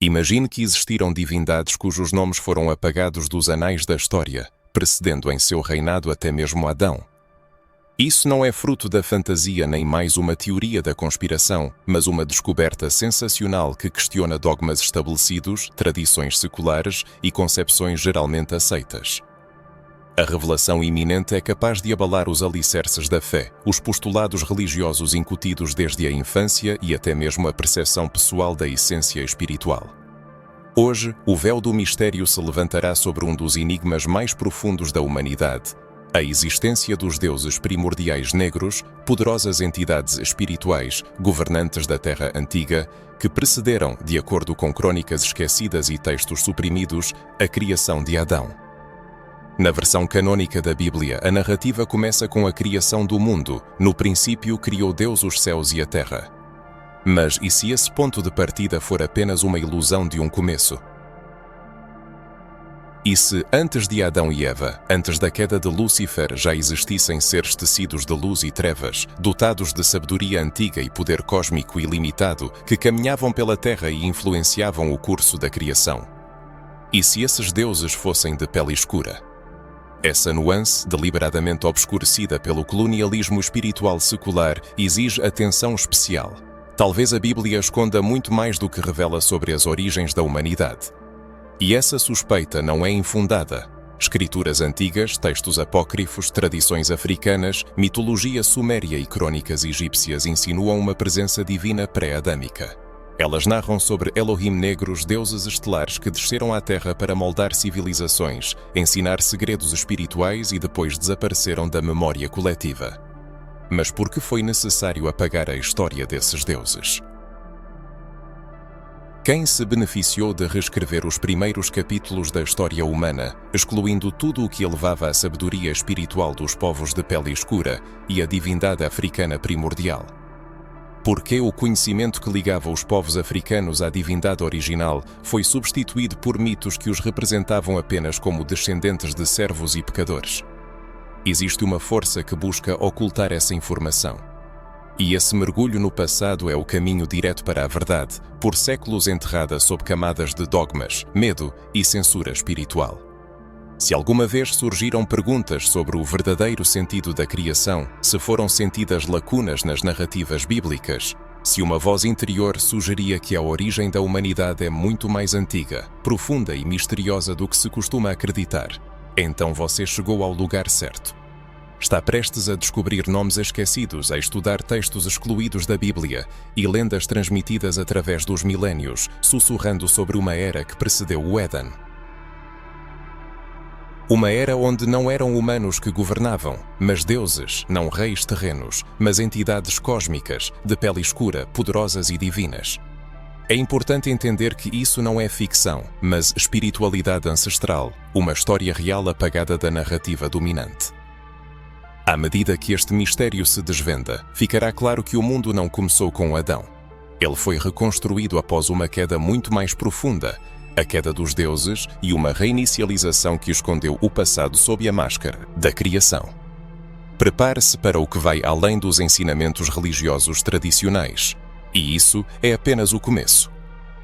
Imagine que existiram divindades cujos nomes foram apagados dos anais da história, precedendo em seu reinado até mesmo Adão. Isso não é fruto da fantasia nem mais uma teoria da conspiração, mas uma descoberta sensacional que questiona dogmas estabelecidos, tradições seculares e concepções geralmente aceitas. A revelação iminente é capaz de abalar os alicerces da fé, os postulados religiosos incutidos desde a infância e até mesmo a percepção pessoal da essência espiritual. Hoje, o véu do mistério se levantará sobre um dos enigmas mais profundos da humanidade: a existência dos deuses primordiais negros, poderosas entidades espirituais, governantes da Terra Antiga, que precederam, de acordo com crônicas esquecidas e textos suprimidos, a criação de Adão. Na versão canônica da Bíblia, a narrativa começa com a criação do mundo. No princípio, criou Deus os céus e a terra. Mas e se esse ponto de partida for apenas uma ilusão de um começo? E se, antes de Adão e Eva, antes da queda de Lúcifer, já existissem seres tecidos de luz e trevas, dotados de sabedoria antiga e poder cósmico ilimitado, que caminhavam pela terra e influenciavam o curso da criação? E se esses deuses fossem de pele escura? Essa nuance, deliberadamente obscurecida pelo colonialismo espiritual secular, exige atenção especial. Talvez a Bíblia esconda muito mais do que revela sobre as origens da humanidade. E essa suspeita não é infundada. Escrituras antigas, textos apócrifos, tradições africanas, mitologia suméria e crônicas egípcias insinuam uma presença divina pré-adâmica. Elas narram sobre Elohim negros, deuses estelares que desceram à Terra para moldar civilizações, ensinar segredos espirituais e depois desapareceram da memória coletiva. Mas por que foi necessário apagar a história desses deuses? Quem se beneficiou de reescrever os primeiros capítulos da história humana, excluindo tudo o que elevava à sabedoria espiritual dos povos de pele escura e a divindade africana primordial? Por que o conhecimento que ligava os povos africanos à divindade original foi substituído por mitos que os representavam apenas como descendentes de servos e pecadores? Existe uma força que busca ocultar essa informação. E esse mergulho no passado é o caminho direto para a verdade, por séculos enterrada sob camadas de dogmas, medo e censura espiritual. Se alguma vez surgiram perguntas sobre o verdadeiro sentido da criação, se foram sentidas lacunas nas narrativas bíblicas, se uma voz interior sugeria que a origem da humanidade é muito mais antiga, profunda e misteriosa do que se costuma acreditar, então você chegou ao lugar certo. Está prestes a descobrir nomes esquecidos, a estudar textos excluídos da Bíblia e lendas transmitidas através dos milénios, sussurrando sobre uma era que precedeu o Éden. Uma era onde não eram humanos que governavam, mas deuses, não reis terrenos, mas entidades cósmicas, de pele escura, poderosas e divinas. É importante entender que isso não é ficção, mas espiritualidade ancestral, uma história real apagada da narrativa dominante. À medida que este mistério se desvenda, ficará claro que o mundo não começou com Adão. Ele foi reconstruído após uma queda muito mais profunda, a queda dos deuses e uma reinicialização que escondeu o passado sob a máscara da criação. Prepare-se para o que vai além dos ensinamentos religiosos tradicionais. E isso é apenas o começo.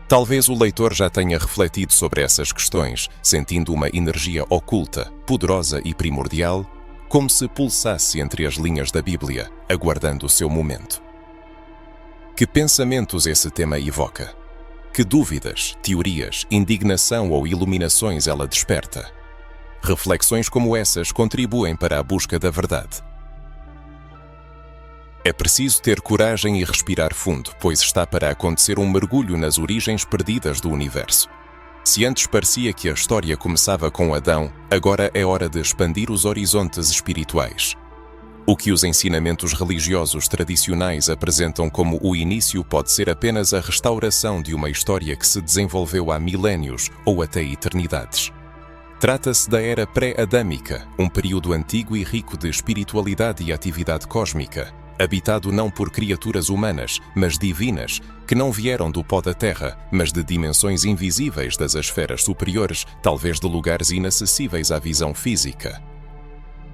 Talvez o leitor já tenha refletido sobre essas questões, sentindo uma energia oculta, poderosa e primordial, como se pulsasse entre as linhas da Bíblia, aguardando o seu momento. Que pensamentos esse tema evoca? Que dúvidas, teorias, indignação ou iluminações ela desperta? Reflexões como essas contribuem para a busca da verdade. É preciso ter coragem e respirar fundo, pois está para acontecer um mergulho nas origens perdidas do universo. Se antes parecia que a história começava com Adão, agora é hora de expandir os horizontes espirituais. O que os ensinamentos religiosos tradicionais apresentam como o início pode ser apenas a restauração de uma história que se desenvolveu há milénios ou até eternidades. Trata-se da era pré-adâmica, um período antigo e rico de espiritualidade e atividade cósmica, habitado não por criaturas humanas, mas divinas, que não vieram do pó da terra, mas de dimensões invisíveis das esferas superiores, talvez de lugares inacessíveis à visão física.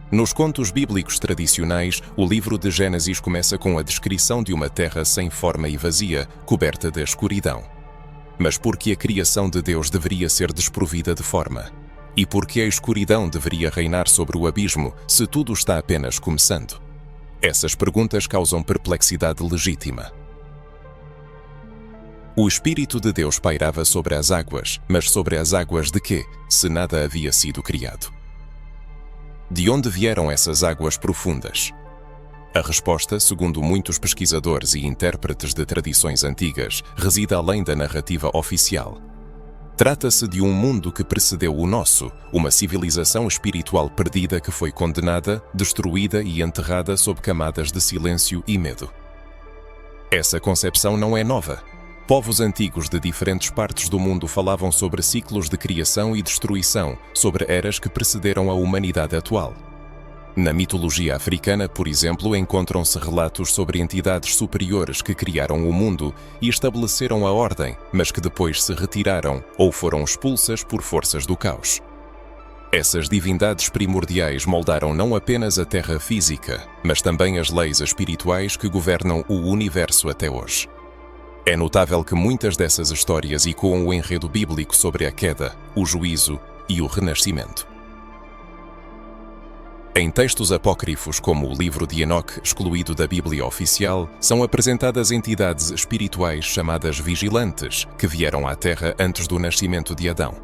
Nos contos bíblicos tradicionais, o livro de Gênesis começa com a descrição de uma terra sem forma e vazia, coberta de escuridão. mas porque a criação de Deus deveria ser desprovida de forma? E porque a escuridão deveria reinar sobre o abismo se tudo está apenas começando? Essas perguntas causam perplexidade legítima. O Espírito de Deus pairava sobre as águas, mas sobre as águas de quê, se nada havia sido criado? De onde vieram essas águas profundas? A resposta, segundo muitos pesquisadores e intérpretes de tradições antigas, reside além da narrativa oficial. Trata-se de um mundo que precedeu o nosso, uma civilização espiritual perdida que foi condenada, destruída e enterrada sob camadas de silêncio e medo. Essa concepção não é nova. Povos antigos de diferentes partes do mundo falavam sobre ciclos de criação e destruição, sobre eras que precederam a humanidade atual. Na mitologia africana, por exemplo, encontram-se relatos sobre entidades superiores que criaram o mundo e estabeleceram a ordem, mas que depois se retiraram ou foram expulsas por forças do caos. Essas divindades primordiais moldaram não apenas a terra física, mas também as leis espirituais que governam o universo até hoje. É notável que muitas dessas histórias ecoam o enredo bíblico sobre a queda, o juízo e o renascimento. Em textos apócrifos como o livro de Enoque, excluído da Bíblia oficial, são apresentadas entidades espirituais chamadas vigilantes, que vieram à Terra antes do nascimento de Adão.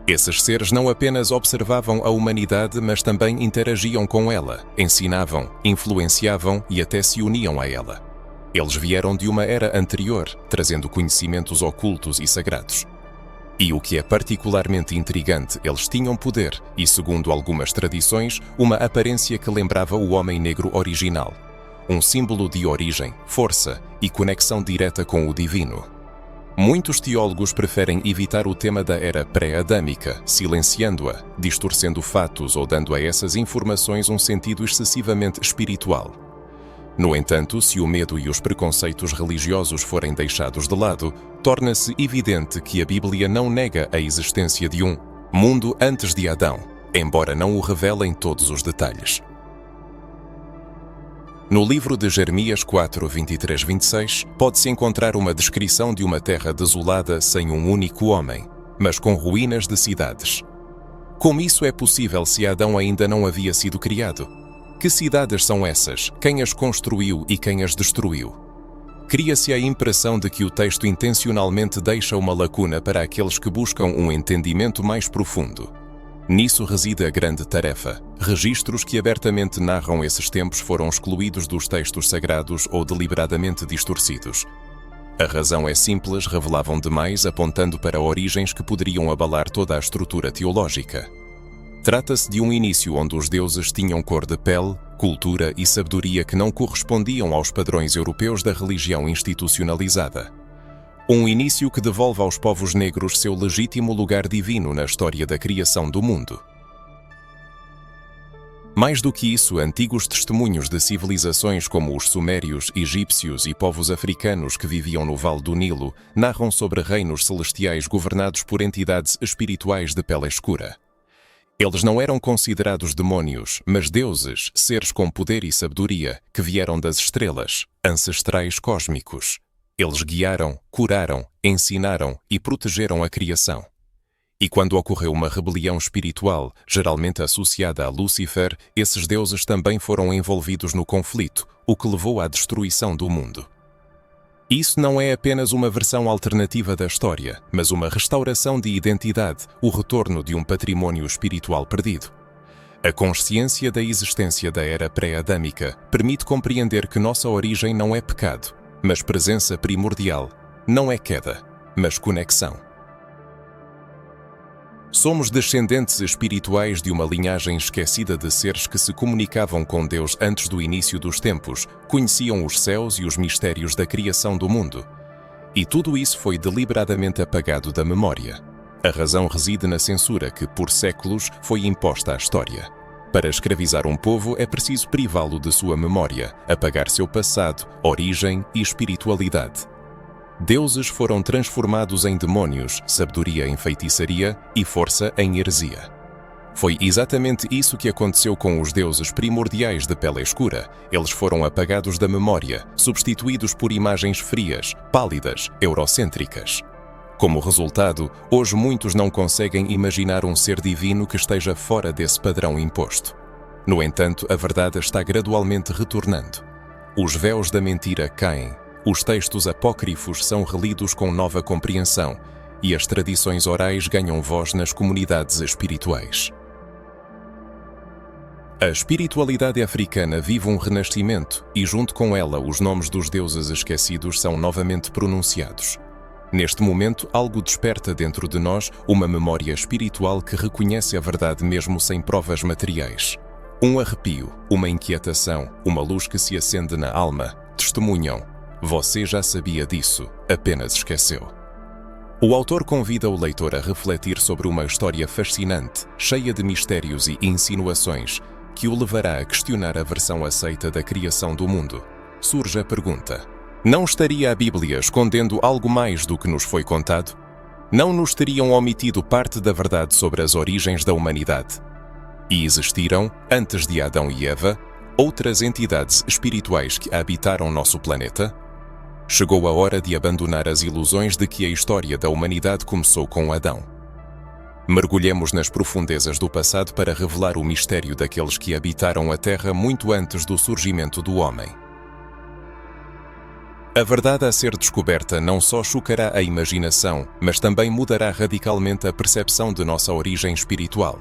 Esses seres não apenas observavam a humanidade, mas também interagiam com ela, ensinavam, influenciavam e até se uniam a ela. Eles vieram de uma era anterior, trazendo conhecimentos ocultos e sagrados. E o que é particularmente intrigante, eles tinham poder e, segundo algumas tradições, uma aparência que lembrava o homem negro original. Um símbolo de origem, força e conexão direta com o divino. Muitos teólogos preferem evitar o tema da era pré-adâmica, silenciando-a, distorcendo fatos ou dando a essas informações um sentido excessivamente espiritual. No entanto, se o medo e os preconceitos religiosos forem deixados de lado, torna-se evidente que a Bíblia não nega a existência de um mundo antes de Adão, embora não o revele em todos os detalhes. No livro de Jeremias 4, 23-26, pode-se encontrar uma descrição de uma terra desolada sem um único homem, mas com ruínas de cidades. Como isso é possível se Adão ainda não havia sido criado? Que cidades são essas? Quem as construiu e quem as destruiu? Cria-se a impressão de que o texto intencionalmente deixa uma lacuna para aqueles que buscam um entendimento mais profundo. Nisso reside a grande tarefa. Registros que abertamente narram esses tempos foram excluídos dos textos sagrados ou deliberadamente distorcidos. A razão é simples, revelavam demais, apontando para origens que poderiam abalar toda a estrutura teológica. Trata-se de um início onde os deuses tinham cor de pele, cultura e sabedoria que não correspondiam aos padrões europeus da religião institucionalizada. Um início que devolve aos povos negros seu legítimo lugar divino na história da criação do mundo. Mais do que isso, antigos testemunhos de civilizações como os sumérios, egípcios e povos africanos que viviam no Vale do Nilo narram sobre reinos celestiais governados por entidades espirituais de pele escura. Eles não eram considerados demónios, mas deuses, seres com poder e sabedoria, que vieram das estrelas, ancestrais cósmicos. Eles guiaram, curaram, ensinaram e protegeram a criação. E quando ocorreu uma rebelião espiritual, geralmente associada a Lúcifer, esses deuses também foram envolvidos no conflito, o que levou à destruição do mundo. Isso não é apenas uma versão alternativa da história, mas uma restauração de identidade, o retorno de um patrimônio espiritual perdido. A consciência da existência da era pré-adâmica permite compreender que nossa origem não é pecado, mas presença primordial, não é queda, mas conexão. Somos descendentes espirituais de uma linhagem esquecida de seres que se comunicavam com Deus antes do início dos tempos, conheciam os céus e os mistérios da criação do mundo. E tudo isso foi deliberadamente apagado da memória. A razão reside na censura que, por séculos, foi imposta à história. Para escravizar um povo é preciso privá-lo de sua memória, apagar seu passado, origem e espiritualidade. Deuses foram transformados em demónios, sabedoria em feitiçaria e força em heresia. Foi exatamente isso que aconteceu com os deuses primordiais de pele escura. Eles foram apagados da memória, substituídos por imagens frias, pálidas, eurocêntricas. Como resultado, hoje muitos não conseguem imaginar um ser divino que esteja fora desse padrão imposto. No entanto, a verdade está gradualmente retornando. Os véus da mentira caem, os textos apócrifos são relidos com nova compreensão e as tradições orais ganham voz nas comunidades espirituais. A espiritualidade africana vive um renascimento e, junto com ela, os nomes dos deuses esquecidos são novamente pronunciados. Neste momento, algo desperta dentro de nós uma memória espiritual que reconhece a verdade mesmo sem provas materiais. Um arrepio, uma inquietação, uma luz que se acende na alma, testemunham: você já sabia disso, apenas esqueceu. O autor convida o leitor a refletir sobre uma história fascinante, cheia de mistérios e insinuações, que o levará a questionar a versão aceita da criação do mundo. Surge a pergunta: não estaria a Bíblia escondendo algo mais do que nos foi contado? Não nos teriam omitido parte da verdade sobre as origens da humanidade? E existiram, antes de Adão e Eva, outras entidades espirituais que habitaram nosso planeta? Chegou a hora de abandonar as ilusões de que a história da humanidade começou com Adão. Mergulhemos nas profundezas do passado para revelar o mistério daqueles que habitaram a Terra muito antes do surgimento do homem. A verdade a ser descoberta não só chocará a imaginação, mas também mudará radicalmente a percepção de nossa origem espiritual.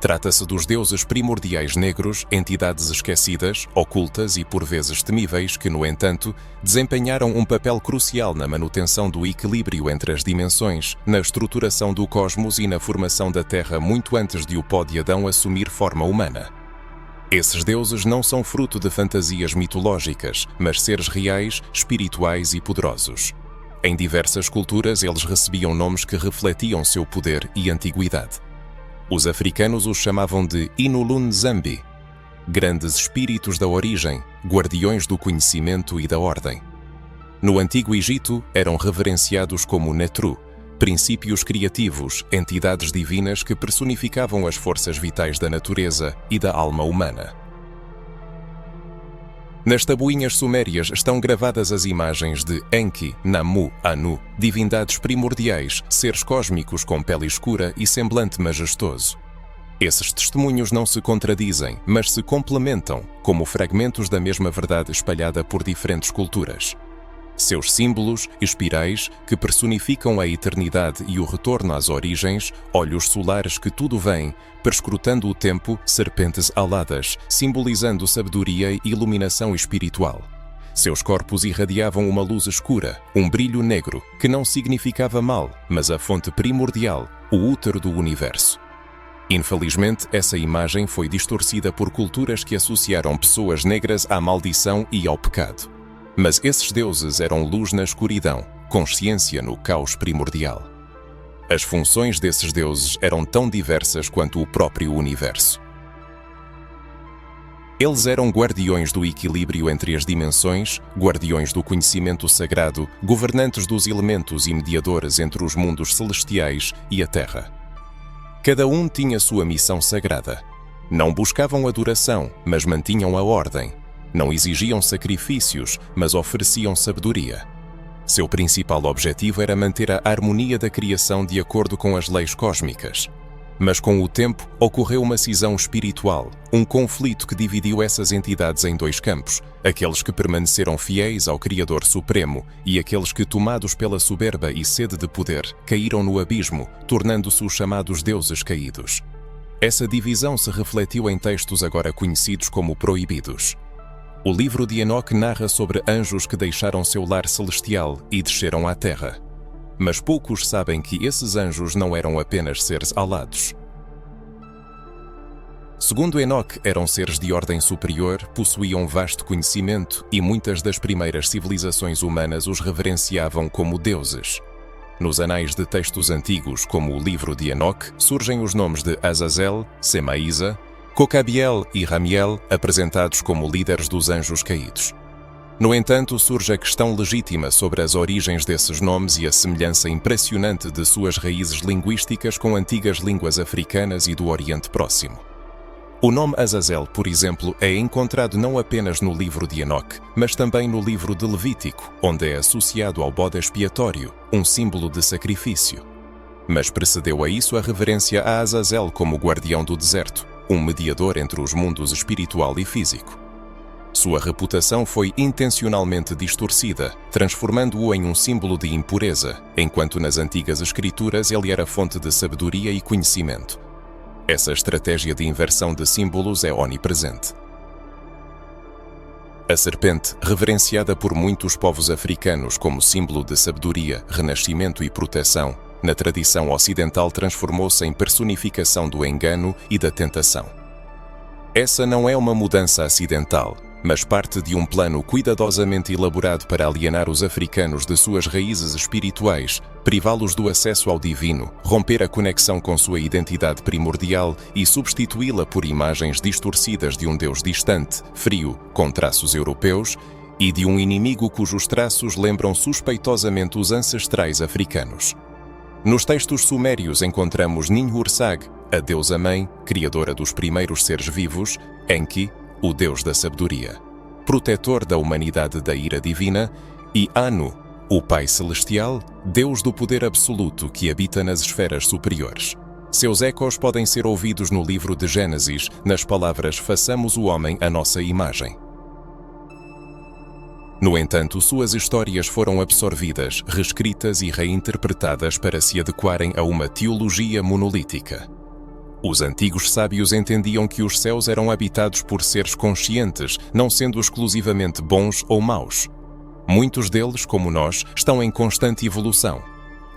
Trata-se dos deuses primordiais negros, entidades esquecidas, ocultas e por vezes temíveis que, no entanto, desempenharam um papel crucial na manutenção do equilíbrio entre as dimensões, na estruturação do cosmos e na formação da Terra muito antes de o pó de Adão assumir forma humana. Esses deuses não são fruto de fantasias mitológicas, mas seres reais, espirituais e poderosos. Em diversas culturas, eles recebiam nomes que refletiam seu poder e antiguidade. Os africanos os chamavam de Inulun Zambi, grandes espíritos da origem, guardiões do conhecimento e da ordem. No Antigo Egito, eram reverenciados como Netru, princípios criativos, entidades divinas que personificavam as forças vitais da natureza e da alma humana. Nas tabuinhas sumérias estão gravadas as imagens de Enki, Namu, Anu, divindades primordiais, seres cósmicos com pele escura e semblante majestoso. Esses testemunhos não se contradizem, mas se complementam, como fragmentos da mesma verdade espalhada por diferentes culturas. Seus símbolos, espirais, que personificam a eternidade e o retorno às origens, olhos solares que tudo veem, perscrutando o tempo, serpentes aladas, simbolizando sabedoria e iluminação espiritual. Seus corpos irradiavam uma luz escura, um brilho negro, que não significava mal, mas a fonte primordial, o útero do universo. Infelizmente, essa imagem foi distorcida por culturas que associaram pessoas negras à maldição e ao pecado. Mas esses deuses eram luz na escuridão, consciência no caos primordial. As funções desses deuses eram tão diversas quanto o próprio universo. Eles eram guardiões do equilíbrio entre as dimensões, guardiões do conhecimento sagrado, governantes dos elementos e mediadores entre os mundos celestiais e a Terra. Cada um tinha sua missão sagrada. Não buscavam adoração, mas mantinham a ordem. Não exigiam sacrifícios, mas ofereciam sabedoria. Seu principal objetivo era manter a harmonia da criação de acordo com as leis cósmicas. Mas com o tempo, ocorreu uma cisão espiritual, um conflito que dividiu essas entidades em dois campos, aqueles que permaneceram fiéis ao Criador Supremo e aqueles que, tomados pela soberba e sede de poder, caíram no abismo, tornando-se os chamados deuses caídos. Essa divisão se refletiu em textos agora conhecidos como proibidos. O livro de Enoque narra sobre anjos que deixaram seu lar celestial e desceram à terra. Mas poucos sabem que esses anjos não eram apenas seres alados. Segundo Enoque, eram seres de ordem superior, possuíam vasto conhecimento e muitas das primeiras civilizações humanas os reverenciavam como deuses. Nos anais de textos antigos, como o livro de Enoque, surgem os nomes de Azazel, Semaísa, Cocabiel e Ramiel, apresentados como líderes dos anjos caídos. No entanto, surge a questão legítima sobre as origens desses nomes e a semelhança impressionante de suas raízes linguísticas com antigas línguas africanas e do Oriente Próximo. O nome Azazel, por exemplo, é encontrado não apenas no livro de Enoque, mas também no livro de Levítico, onde é associado ao bode expiatório, um símbolo de sacrifício. Mas precedeu a isso a reverência a Azazel como guardião do deserto, um mediador entre os mundos espiritual e físico. Sua reputação foi intencionalmente distorcida, transformando-o em um símbolo de impureza, enquanto nas antigas escrituras ele era fonte de sabedoria e conhecimento. Essa estratégia de inversão de símbolos é onipresente. A serpente, reverenciada por muitos povos africanos como símbolo de sabedoria, renascimento e proteção, na tradição ocidental transformou-se em personificação do engano e da tentação. Essa não é uma mudança acidental, mas parte de um plano cuidadosamente elaborado para alienar os africanos de suas raízes espirituais, privá-los do acesso ao divino, romper a conexão com sua identidade primordial e substituí-la por imagens distorcidas de um Deus distante, frio, com traços europeus, e de um inimigo cujos traços lembram suspeitosamente os ancestrais africanos. Nos textos sumérios encontramos Ninhursag, a deusa-mãe, criadora dos primeiros seres vivos, Enki, o Deus da sabedoria, protetor da humanidade da ira divina, e Anu, o Pai Celestial, Deus do poder absoluto que habita nas esferas superiores. Seus ecos podem ser ouvidos no livro de Gênesis, nas palavras "façamos o homem à nossa imagem". No entanto, suas histórias foram absorvidas, reescritas e reinterpretadas para se adequarem a uma teologia monolítica. Os antigos sábios entendiam que os céus eram habitados por seres conscientes, não sendo exclusivamente bons ou maus. Muitos deles, como nós, estão em constante evolução.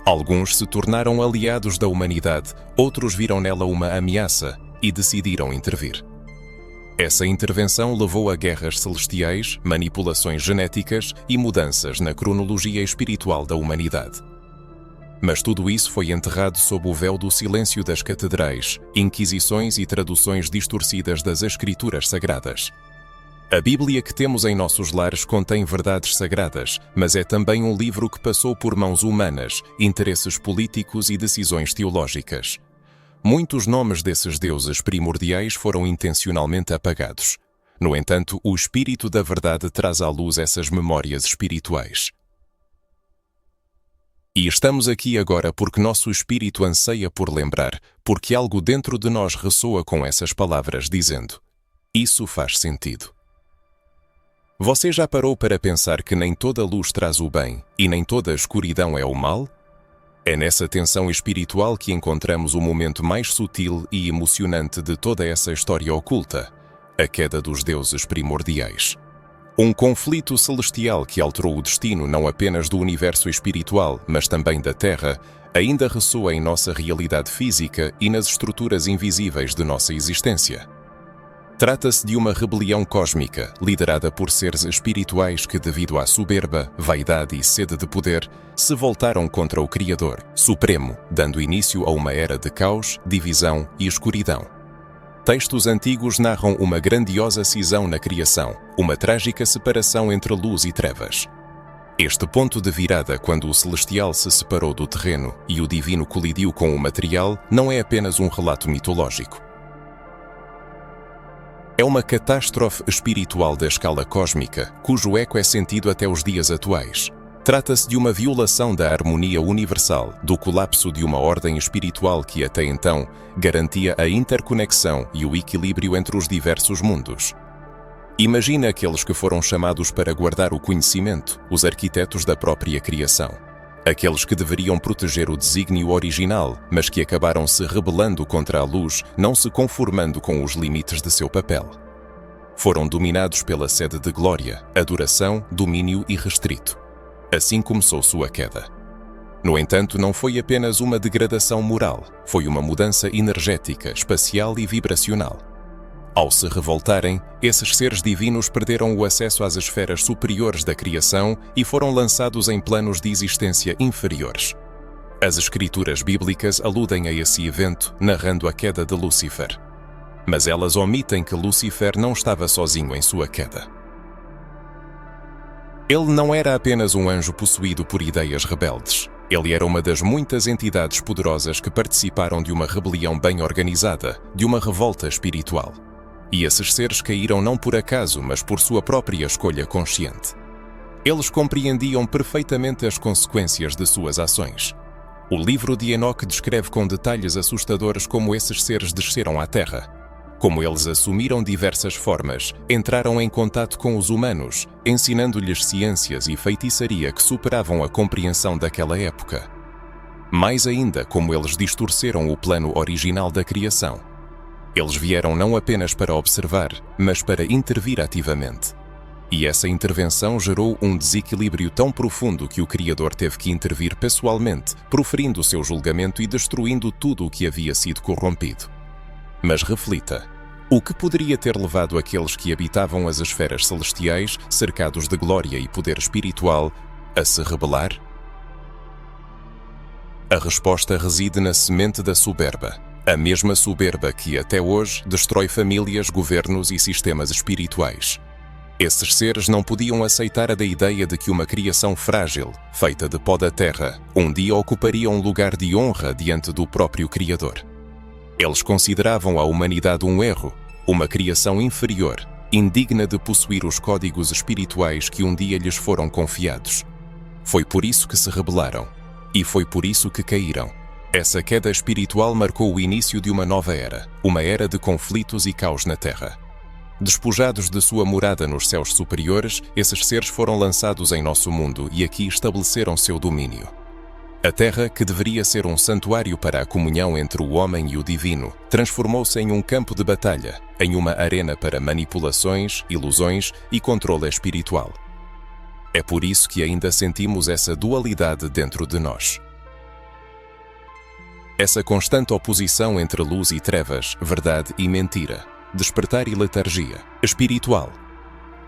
Alguns se tornaram aliados da humanidade, outros viram nela uma ameaça e decidiram intervir. Essa intervenção levou a guerras celestiais, manipulações genéticas e mudanças na cronologia espiritual da humanidade. Mas tudo isso foi enterrado sob o véu do silêncio das catedrais, inquisições e traduções distorcidas das escrituras sagradas. A Bíblia que temos em nossos lares contém verdades sagradas, mas é também um livro que passou por mãos humanas, interesses políticos e decisões teológicas. Muitos nomes desses deuses primordiais foram intencionalmente apagados. No entanto, o Espírito da Verdade traz à luz essas memórias espirituais. E estamos aqui agora porque nosso espírito anseia por lembrar, porque algo dentro de nós ressoa com essas palavras, dizendo: isso faz sentido. Você já parou para pensar que nem toda luz traz o bem e nem toda escuridão é o mal? É nessa tensão espiritual que encontramos o momento mais sutil e emocionante de toda essa história oculta, a queda dos deuses primordiais. Um conflito celestial que alterou o destino não apenas do universo espiritual, mas também da Terra, ainda ressoa em nossa realidade física e nas estruturas invisíveis de nossa existência. Trata-se de uma rebelião cósmica, liderada por seres espirituais que, devido à soberba, vaidade e sede de poder, se voltaram contra o Criador, Supremo, dando início a uma era de caos, divisão e escuridão. Textos antigos narram uma grandiosa cisão na criação, uma trágica separação entre luz e trevas. Este ponto de virada, quando o celestial se separou do terreno e o divino colidiu com o material, não é apenas um relato mitológico. É uma catástrofe espiritual da escala cósmica, cujo eco é sentido até os dias atuais. Trata-se de uma violação da harmonia universal, do colapso de uma ordem espiritual que até então garantia a interconexão e o equilíbrio entre os diversos mundos. Imagina aqueles que foram chamados para guardar o conhecimento, os arquitetos da própria criação. Aqueles que deveriam proteger o desígnio original, mas que acabaram se rebelando contra a luz, não se conformando com os limites de seu papel. Foram dominados pela sede de glória, adoração, domínio e restrito. Assim começou sua queda. No entanto, não foi apenas uma degradação moral, foi uma mudança energética, espacial e vibracional. Ao se revoltarem, esses seres divinos perderam o acesso às esferas superiores da criação e foram lançados em planos de existência inferiores. As escrituras bíblicas aludem a esse evento, narrando a queda de Lúcifer. Mas elas omitem que Lúcifer não estava sozinho em sua queda. Ele não era apenas um anjo possuído por ideias rebeldes. Ele era uma das muitas entidades poderosas que participaram de uma rebelião bem organizada, de uma revolta espiritual. E esses seres caíram não por acaso, mas por sua própria escolha consciente. Eles compreendiam perfeitamente as consequências de suas ações. O livro de Enoque descreve com detalhes assustadores como esses seres desceram à Terra, como eles assumiram diversas formas, entraram em contato com os humanos, ensinando-lhes ciências e feitiçaria que superavam a compreensão daquela época. Mais ainda, como eles distorceram o plano original da criação. Eles vieram não apenas para observar, mas para intervir ativamente. E essa intervenção gerou um desequilíbrio tão profundo que o Criador teve que intervir pessoalmente, proferindo o seu julgamento e destruindo tudo o que havia sido corrompido. Mas reflita, o que poderia ter levado aqueles que habitavam as esferas celestiais, cercados de glória e poder espiritual, a se rebelar? A resposta reside na semente da soberba, a mesma soberba que, até hoje, destrói famílias, governos e sistemas espirituais. Esses seres não podiam aceitar a ideia de que uma criação frágil, feita de pó da terra, um dia ocuparia um lugar de honra diante do próprio Criador. Eles consideravam a humanidade um erro, uma criação inferior, indigna de possuir os códigos espirituais que um dia lhes foram confiados. Foi por isso que se rebelaram, e foi por isso que caíram. Essa queda espiritual marcou o início de uma nova era, uma era de conflitos e caos na Terra. Despojados de sua morada nos céus superiores, esses seres foram lançados em nosso mundo e aqui estabeleceram seu domínio. A Terra, que deveria ser um santuário para a comunhão entre o homem e o divino, transformou-se em um campo de batalha, em uma arena para manipulações, ilusões e controle espiritual. É por isso que ainda sentimos essa dualidade dentro de nós. Essa constante oposição entre luz e trevas, verdade e mentira, despertar e letargia, espiritual.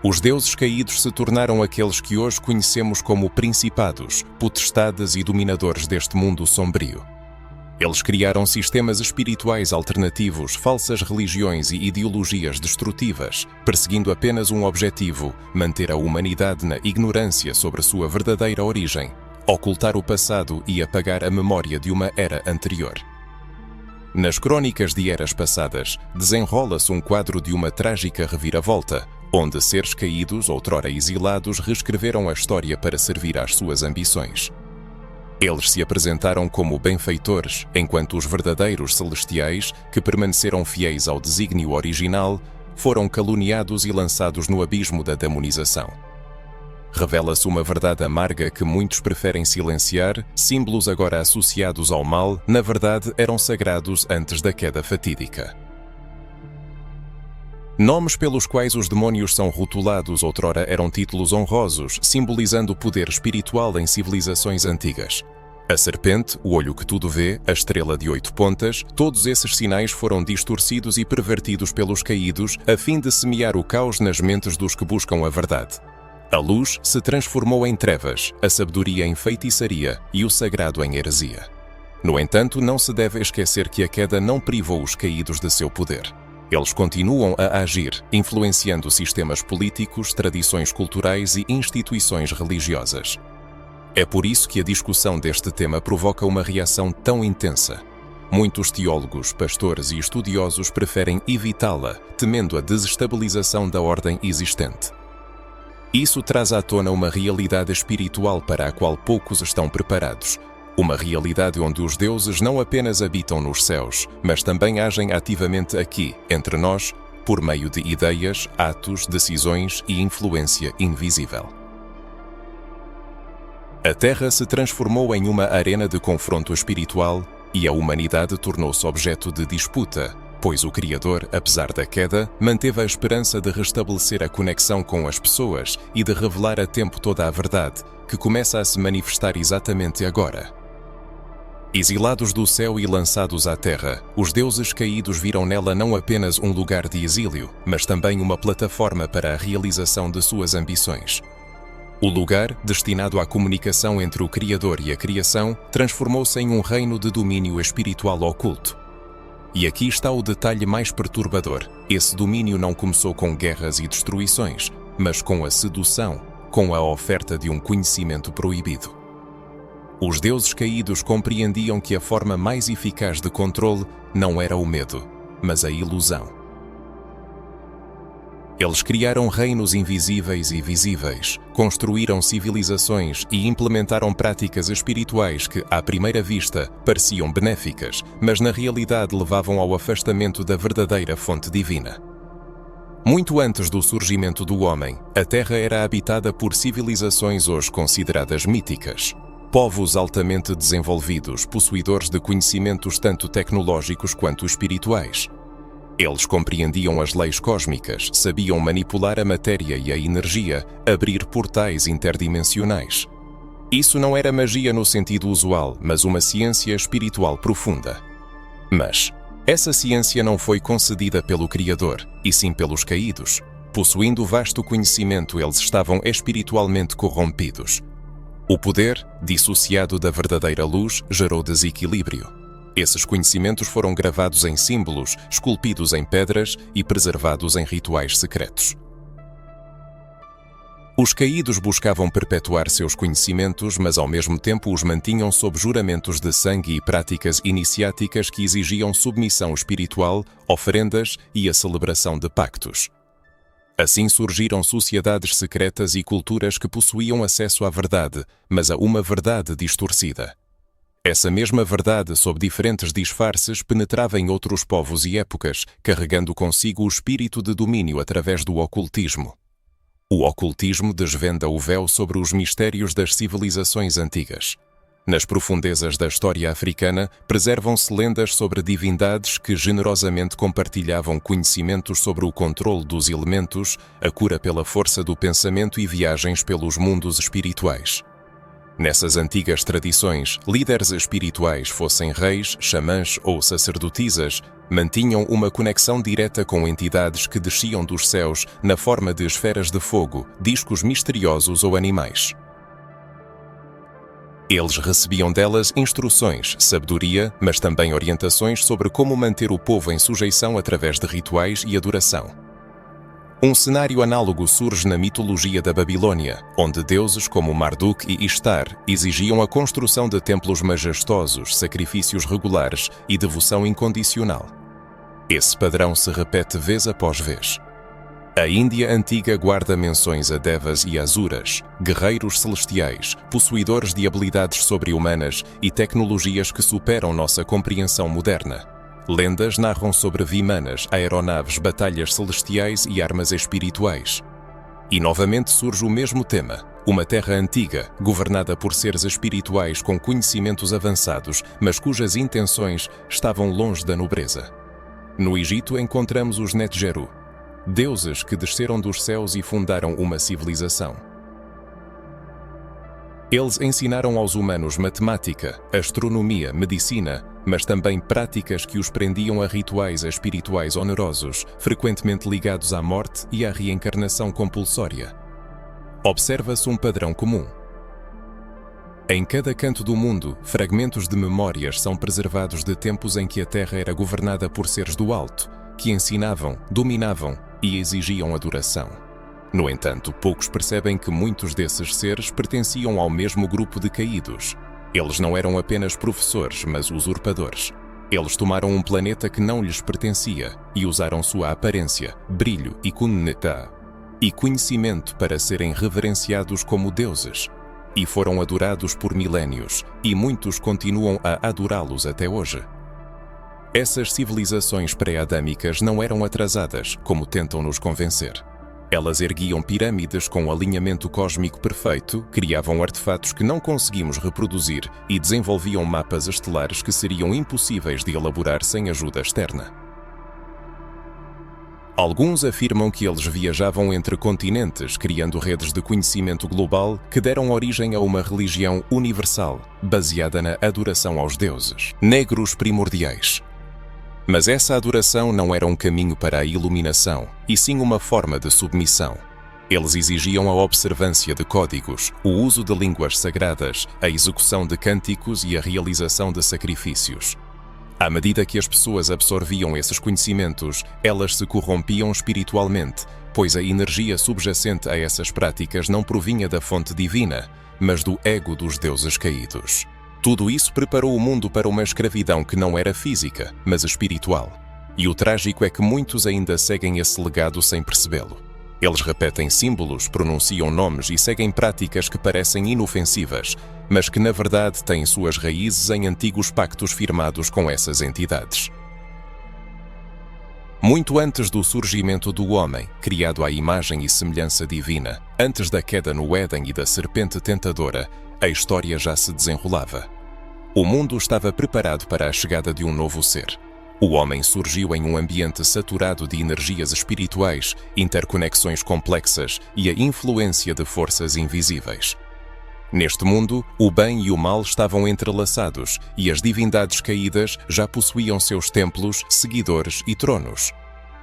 Os deuses caídos se tornaram aqueles que hoje conhecemos como principados, potestades e dominadores deste mundo sombrio. Eles criaram sistemas espirituais alternativos, falsas religiões e ideologias destrutivas, perseguindo apenas um objetivo: manter a humanidade na ignorância sobre sua verdadeira origem, ocultar o passado e apagar a memória de uma era anterior. Nas crônicas de eras passadas, desenrola-se um quadro de uma trágica reviravolta, onde seres caídos, outrora exilados, reescreveram a história para servir às suas ambições. Eles se apresentaram como benfeitores, enquanto os verdadeiros celestiais, que permaneceram fiéis ao desígnio original, foram caluniados e lançados no abismo da demonização. Revela-se uma verdade amarga que muitos preferem silenciar, símbolos agora associados ao mal, na verdade eram sagrados antes da queda fatídica. Nomes pelos quais os demónios são rotulados outrora eram títulos honrosos, simbolizando o poder espiritual em civilizações antigas. A serpente, o olho que tudo vê, a estrela de 8 pontas, todos esses sinais foram distorcidos e pervertidos pelos caídos a fim de semear o caos nas mentes dos que buscam a verdade. A luz se transformou em trevas, a sabedoria em feitiçaria e o sagrado em heresia. No entanto, não se deve esquecer que a queda não privou os caídos de seu poder. Eles continuam a agir, influenciando sistemas políticos, tradições culturais e instituições religiosas. É por isso que a discussão deste tema provoca uma reação tão intensa. Muitos teólogos, pastores e estudiosos preferem evitá-la, temendo a desestabilização da ordem existente. Isso traz à tona uma realidade espiritual para a qual poucos estão preparados. Uma realidade onde os deuses não apenas habitam nos céus, mas também agem ativamente aqui, entre nós, por meio de ideias, atos, decisões e influência invisível. A Terra se transformou em uma arena de confronto espiritual e a humanidade tornou-se objeto de disputa, pois o Criador, apesar da queda, manteve a esperança de restabelecer a conexão com as pessoas e de revelar a tempo toda a verdade, que começa a se manifestar exatamente agora. Exilados do céu e lançados à terra, os deuses caídos viram nela não apenas um lugar de exílio, mas também uma plataforma para a realização de suas ambições. O lugar, destinado à comunicação entre o Criador e a criação, transformou-se em um reino de domínio espiritual oculto. E aqui está o detalhe mais perturbador. Esse domínio não começou com guerras e destruições, mas com a sedução, com a oferta de um conhecimento proibido. Os deuses caídos compreendiam que a forma mais eficaz de controle não era o medo, mas a ilusão. Eles criaram reinos invisíveis e visíveis, construíram civilizações e implementaram práticas espirituais que, à primeira vista, pareciam benéficas, mas na realidade levavam ao afastamento da verdadeira fonte divina. Muito antes do surgimento do homem, a Terra era habitada por civilizações hoje consideradas míticas. Povos altamente desenvolvidos, possuidores de conhecimentos tanto tecnológicos quanto espirituais. Eles compreendiam as leis cósmicas, sabiam manipular a matéria e a energia, abrir portais interdimensionais. Isso não era magia no sentido usual, mas uma ciência espiritual profunda. Mas essa ciência não foi concedida pelo Criador, e sim pelos caídos. Possuindo vasto conhecimento, eles estavam espiritualmente corrompidos. O poder, dissociado da verdadeira luz, gerou desequilíbrio. Esses conhecimentos foram gravados em símbolos, esculpidos em pedras e preservados em rituais secretos. Os caídos buscavam perpetuar seus conhecimentos, mas ao mesmo tempo os mantinham sob juramentos de sangue e práticas iniciáticas que exigiam submissão espiritual, oferendas e a celebração de pactos. Assim surgiram sociedades secretas e culturas que possuíam acesso à verdade, mas a uma verdade distorcida. Essa mesma verdade, sob diferentes disfarces, penetrava em outros povos e épocas, carregando consigo o espírito de domínio através do ocultismo. O ocultismo desvenda o véu sobre os mistérios das civilizações antigas. Nas profundezas da história africana, preservam-se lendas sobre divindades que generosamente compartilhavam conhecimentos sobre o controle dos elementos, a cura pela força do pensamento e viagens pelos mundos espirituais. Nessas antigas tradições, líderes espirituais, fossem reis, xamãs ou sacerdotisas, mantinham uma conexão direta com entidades que desciam dos céus na forma de esferas de fogo, discos misteriosos ou animais. Eles recebiam delas instruções, sabedoria, mas também orientações sobre como manter o povo em sujeição através de rituais e adoração. Um cenário análogo surge na mitologia da Babilônia, onde deuses como Marduk e Ishtar exigiam a construção de templos majestosos, sacrifícios regulares e devoção incondicional. Esse padrão se repete vez após vez. A Índia antiga guarda menções a devas e asuras, guerreiros celestiais, possuidores de habilidades sobre-humanas e tecnologias que superam nossa compreensão moderna. Lendas narram sobre vimanas, aeronaves, batalhas celestiais e armas espirituais. E novamente surge o mesmo tema, uma terra antiga, governada por seres espirituais com conhecimentos avançados, mas cujas intenções estavam longe da nobreza. No Egito encontramos os Netjeru, deuses que desceram dos céus e fundaram uma civilização. Eles ensinaram aos humanos matemática, astronomia, medicina, mas também práticas que os prendiam a rituais espirituais onerosos, frequentemente ligados à morte e à reencarnação compulsória. Observa-se um padrão comum. Em cada canto do mundo, fragmentos de memórias são preservados de tempos em que a Terra era governada por seres do alto, que ensinavam, dominavam e exigiam adoração. No entanto, poucos percebem que muitos desses seres pertenciam ao mesmo grupo de caídos. Eles não eram apenas professores, mas usurpadores. Eles tomaram um planeta que não lhes pertencia e usaram sua aparência, brilho e kunneta e conhecimento para serem reverenciados como deuses. E foram adorados por milénios, e muitos continuam a adorá-los até hoje. Essas civilizações pré-adâmicas não eram atrasadas, como tentam nos convencer. Elas erguiam pirâmides com alinhamento cósmico perfeito, criavam artefatos que não conseguimos reproduzir e desenvolviam mapas estelares que seriam impossíveis de elaborar sem ajuda externa. Alguns afirmam que eles viajavam entre continentes, criando redes de conhecimento global que deram origem a uma religião universal, baseada na adoração aos deuses negros primordiais. Mas essa adoração não era um caminho para a iluminação, e sim uma forma de submissão. Eles exigiam a observância de códigos, o uso de línguas sagradas, a execução de cânticos e a realização de sacrifícios. À medida que as pessoas absorviam esses conhecimentos, elas se corrompiam espiritualmente, pois a energia subjacente a essas práticas não provinha da fonte divina, mas do ego dos deuses caídos. Tudo isso preparou o mundo para uma escravidão que não era física, mas espiritual. E o trágico é que muitos ainda seguem esse legado sem percebê-lo. Eles repetem símbolos, pronunciam nomes e seguem práticas que parecem inofensivas, mas que na verdade têm suas raízes em antigos pactos firmados com essas entidades. Muito antes do surgimento do homem, criado à imagem e semelhança divina, antes da queda no Éden e da serpente tentadora, a história já se desenrolava. O mundo estava preparado para a chegada de um novo ser. O homem surgiu em um ambiente saturado de energias espirituais, interconexões complexas e a influência de forças invisíveis. Neste mundo, o bem e o mal estavam entrelaçados e as divindades caídas já possuíam seus templos, seguidores e tronos.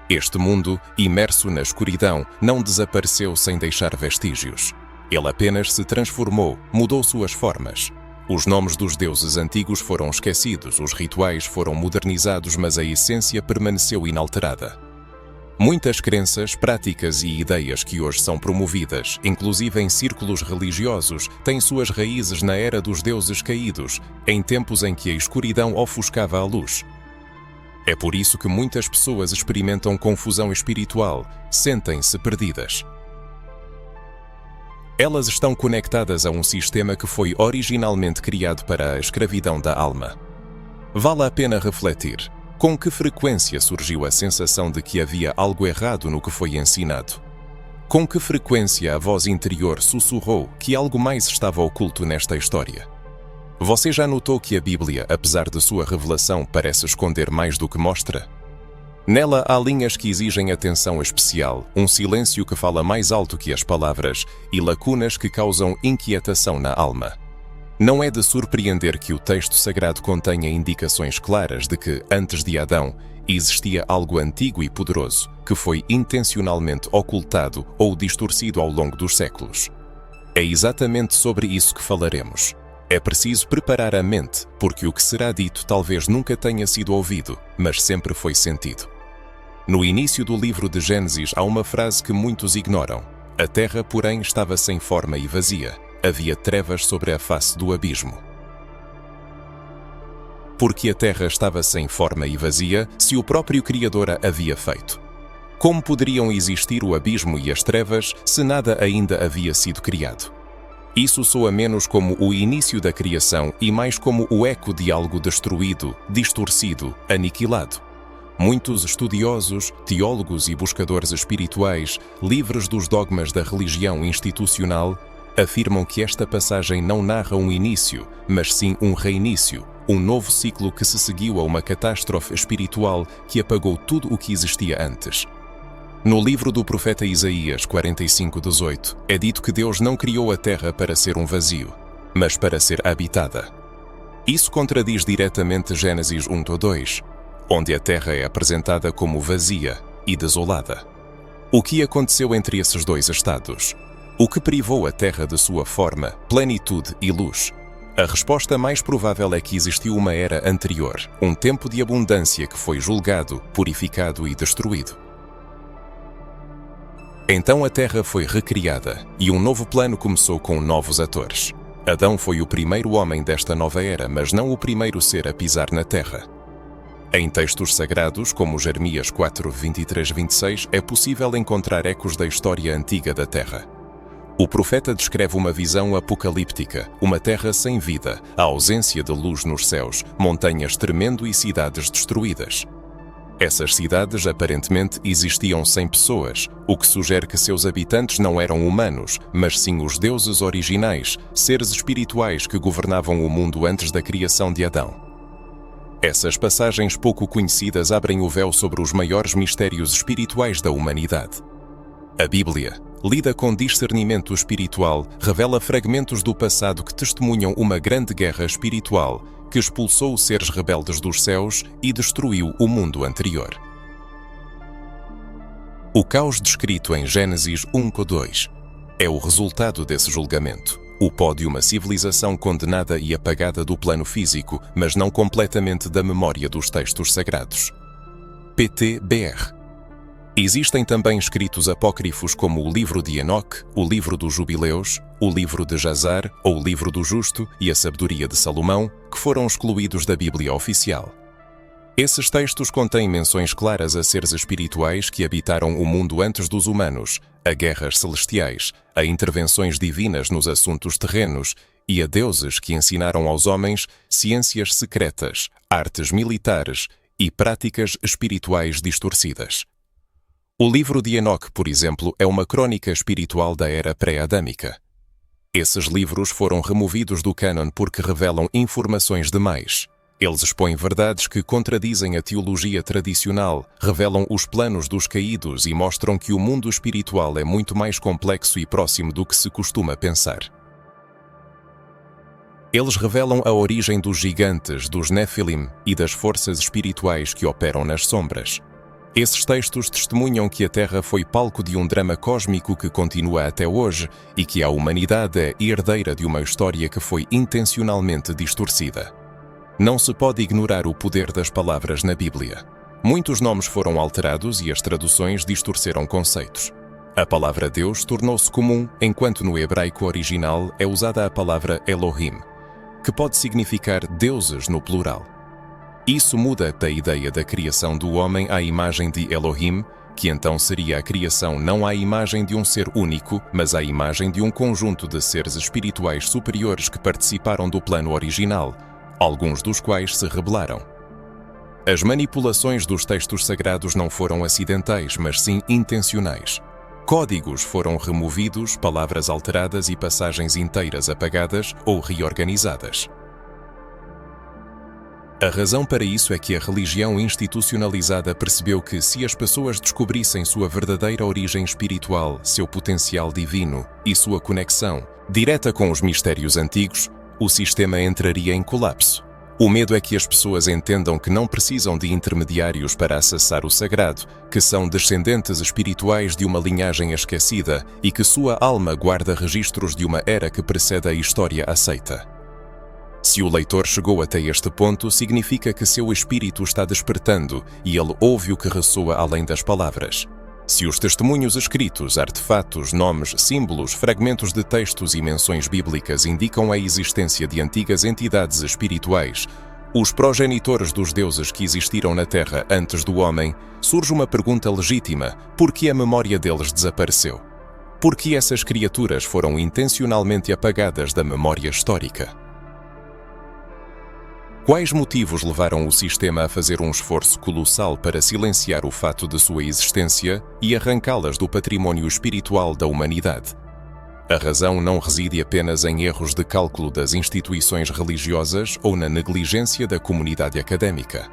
Este mundo, imerso na escuridão, não desapareceu sem deixar vestígios. Ele apenas se transformou, mudou suas formas. Os nomes dos deuses antigos foram esquecidos, os rituais foram modernizados, mas a essência permaneceu inalterada. Muitas crenças, práticas e ideias que hoje são promovidas, inclusive em círculos religiosos, têm suas raízes na era dos deuses caídos, em tempos em que a escuridão ofuscava a luz. É por isso que muitas pessoas experimentam confusão espiritual, sentem-se perdidas. Elas estão conectadas a um sistema que foi originalmente criado para a escravidão da alma. Vale a pena refletir. Com que frequência surgiu a sensação de que havia algo errado no que foi ensinado? Com que frequência a voz interior sussurrou que algo mais estava oculto nesta história? Você já notou que a Bíblia, apesar de sua revelação, parece esconder mais do que mostra? Nela há linhas que exigem atenção especial, um silêncio que fala mais alto que as palavras e lacunas que causam inquietação na alma. Não é de surpreender que o texto sagrado contenha indicações claras de que, antes de Adão, existia algo antigo e poderoso que foi intencionalmente ocultado ou distorcido ao longo dos séculos. É exatamente sobre isso que falaremos. É preciso preparar a mente, porque o que será dito talvez nunca tenha sido ouvido, mas sempre foi sentido. No início do livro de Gênesis há uma frase que muitos ignoram. A terra, porém, estava sem forma e vazia. Havia trevas sobre a face do abismo. Porque a terra estava sem forma e vazia, se o próprio Criador a havia feito. Como poderiam existir o abismo e as trevas se nada ainda havia sido criado? Isso soa menos como o início da criação e mais como o eco de algo destruído, distorcido, aniquilado. Muitos estudiosos, teólogos e buscadores espirituais, livres dos dogmas da religião institucional, afirmam que esta passagem não narra um início, mas sim um reinício, um novo ciclo que se seguiu a uma catástrofe espiritual que apagou tudo o que existia antes. No livro do profeta Isaías 45:18, é dito que Deus não criou a terra para ser um vazio, mas para ser habitada. Isso contradiz diretamente Gênesis 1:2, onde a terra é apresentada como vazia e desolada. O que aconteceu entre esses dois estados? O que privou a terra de sua forma, plenitude e luz? A resposta mais provável é que existiu uma era anterior, um tempo de abundância que foi julgado, purificado e destruído. Então a terra foi recriada e um novo plano começou com novos atores. Adão foi o primeiro homem desta nova era, mas não o primeiro ser a pisar na terra. Em textos sagrados, como Jeremias 4:23-26, é possível encontrar ecos da história antiga da Terra. O profeta descreve uma visão apocalíptica, uma terra sem vida, a ausência de luz nos céus, montanhas tremendo e cidades destruídas. Essas cidades aparentemente existiam sem pessoas, o que sugere que seus habitantes não eram humanos, mas sim os deuses originais, seres espirituais que governavam o mundo antes da criação de Adão. Essas passagens pouco conhecidas abrem o véu sobre os maiores mistérios espirituais da humanidade. A Bíblia, lida com discernimento espiritual, revela fragmentos do passado que testemunham uma grande guerra espiritual que expulsou os seres rebeldes dos céus e destruiu o mundo anterior. O caos descrito em Gênesis 1:2 é o resultado desse julgamento. O pó de uma civilização condenada e apagada do plano físico, mas não completamente da memória dos textos sagrados. PTBR. Existem também escritos apócrifos como o livro de Enoque, o livro dos Jubileus, o livro de Jazar, ou o livro do Justo e a Sabedoria de Salomão, que foram excluídos da Bíblia oficial. Esses textos contêm menções claras a seres espirituais que habitaram o mundo antes dos humanos, a guerras celestiais, a intervenções divinas nos assuntos terrenos e a deuses que ensinaram aos homens ciências secretas, artes militares e práticas espirituais distorcidas. O livro de Enoque, por exemplo, é uma crônica espiritual da era pré-adâmica. Esses livros foram removidos do cânon porque revelam informações demais. Eles expõem verdades que contradizem a teologia tradicional, revelam os planos dos caídos e mostram que o mundo espiritual é muito mais complexo e próximo do que se costuma pensar. Eles revelam a origem dos gigantes, dos Nephilim e das forças espirituais que operam nas sombras. Esses textos testemunham que a Terra foi palco de um drama cósmico que continua até hoje e que a humanidade é herdeira de uma história que foi intencionalmente distorcida. Não se pode ignorar o poder das palavras na Bíblia. Muitos nomes foram alterados e as traduções distorceram conceitos. A palavra Deus tornou-se comum, enquanto no hebraico original é usada a palavra Elohim, que pode significar deuses no plural. Isso muda da ideia da criação do homem à imagem de Elohim, que então seria a criação não à imagem de um ser único, mas à imagem de um conjunto de seres espirituais superiores que participaram do plano original, alguns dos quais se rebelaram. As manipulações dos textos sagrados não foram acidentais, mas sim intencionais. Códigos foram removidos, palavras alteradas e passagens inteiras apagadas ou reorganizadas. A razão para isso é que a religião institucionalizada percebeu que, se as pessoas descobrissem sua verdadeira origem espiritual, seu potencial divino e sua conexão direta com os mistérios antigos, o sistema entraria em colapso. O medo é que as pessoas entendam que não precisam de intermediários para acessar o sagrado, que são descendentes espirituais de uma linhagem esquecida e que sua alma guarda registros de uma era que precede a história aceita. Se o leitor chegou até este ponto, significa que seu espírito está despertando e ele ouve o que ressoa além das palavras. Se os testemunhos escritos, artefatos, nomes, símbolos, fragmentos de textos e menções bíblicas indicam a existência de antigas entidades espirituais, os progenitores dos deuses que existiram na Terra antes do homem, surge uma pergunta legítima: por que a memória deles desapareceu? Por que essas criaturas foram intencionalmente apagadas da memória histórica? Quais motivos levaram o sistema a fazer um esforço colossal para silenciar o fato de sua existência e arrancá-las do património espiritual da humanidade? A razão não reside apenas em erros de cálculo das instituições religiosas ou na negligência da comunidade académica.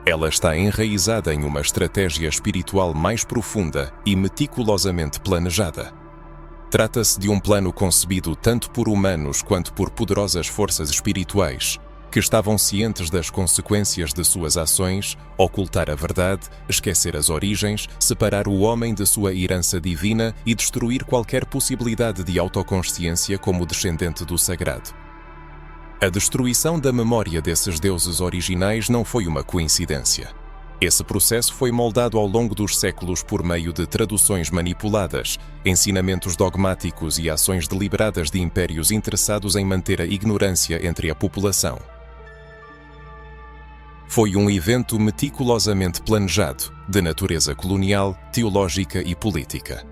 Ela está enraizada em uma estratégia espiritual mais profunda e meticulosamente planejada. Trata-se de um plano concebido tanto por humanos quanto por poderosas forças espirituais, que estavam cientes das consequências de suas ações, ocultar a verdade, esquecer as origens, separar o homem de sua herança divina e destruir qualquer possibilidade de autoconsciência como descendente do sagrado. A destruição da memória desses deuses originais não foi uma coincidência. Esse processo foi moldado ao longo dos séculos por meio de traduções manipuladas, ensinamentos dogmáticos e ações deliberadas de impérios interessados em manter a ignorância entre a população. Foi um evento meticulosamente planejado, de natureza colonial, teológica e política.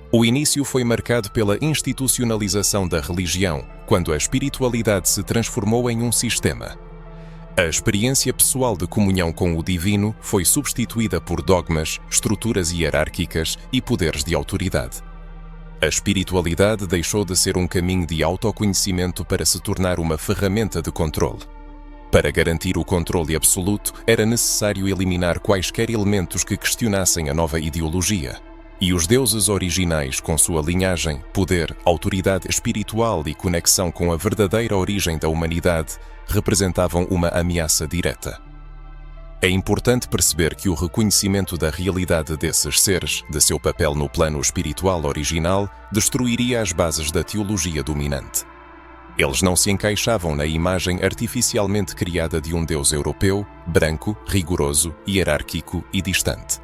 O início foi marcado pela institucionalização da religião, quando a espiritualidade se transformou em um sistema. A experiência pessoal de comunhão com o divino foi substituída por dogmas, estruturas hierárquicas e poderes de autoridade. A espiritualidade deixou de ser um caminho de autoconhecimento para se tornar uma ferramenta de controle. Para garantir o controle absoluto, era necessário eliminar quaisquer elementos que questionassem a nova ideologia. E os deuses originais, com sua linhagem, poder, autoridade espiritual e conexão com a verdadeira origem da humanidade, representavam uma ameaça direta. É importante perceber que o reconhecimento da realidade desses seres, de seu papel no plano espiritual original, destruiria as bases da teologia dominante. Eles não se encaixavam na imagem artificialmente criada de um Deus europeu, branco, rigoroso, hierárquico e distante.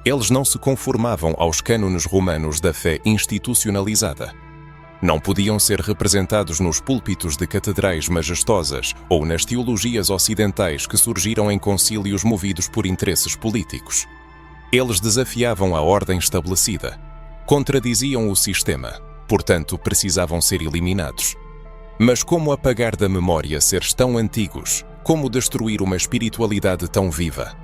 Eles não se conformavam aos cânones romanos da fé institucionalizada. Não podiam ser representados nos púlpitos de catedrais majestosas ou nas teologias ocidentais que surgiram em concílios movidos por interesses políticos. Eles desafiavam a ordem estabelecida, contradiziam o sistema, portanto precisavam ser eliminados. Mas como apagar da memória seres tão antigos? Como destruir uma espiritualidade tão viva?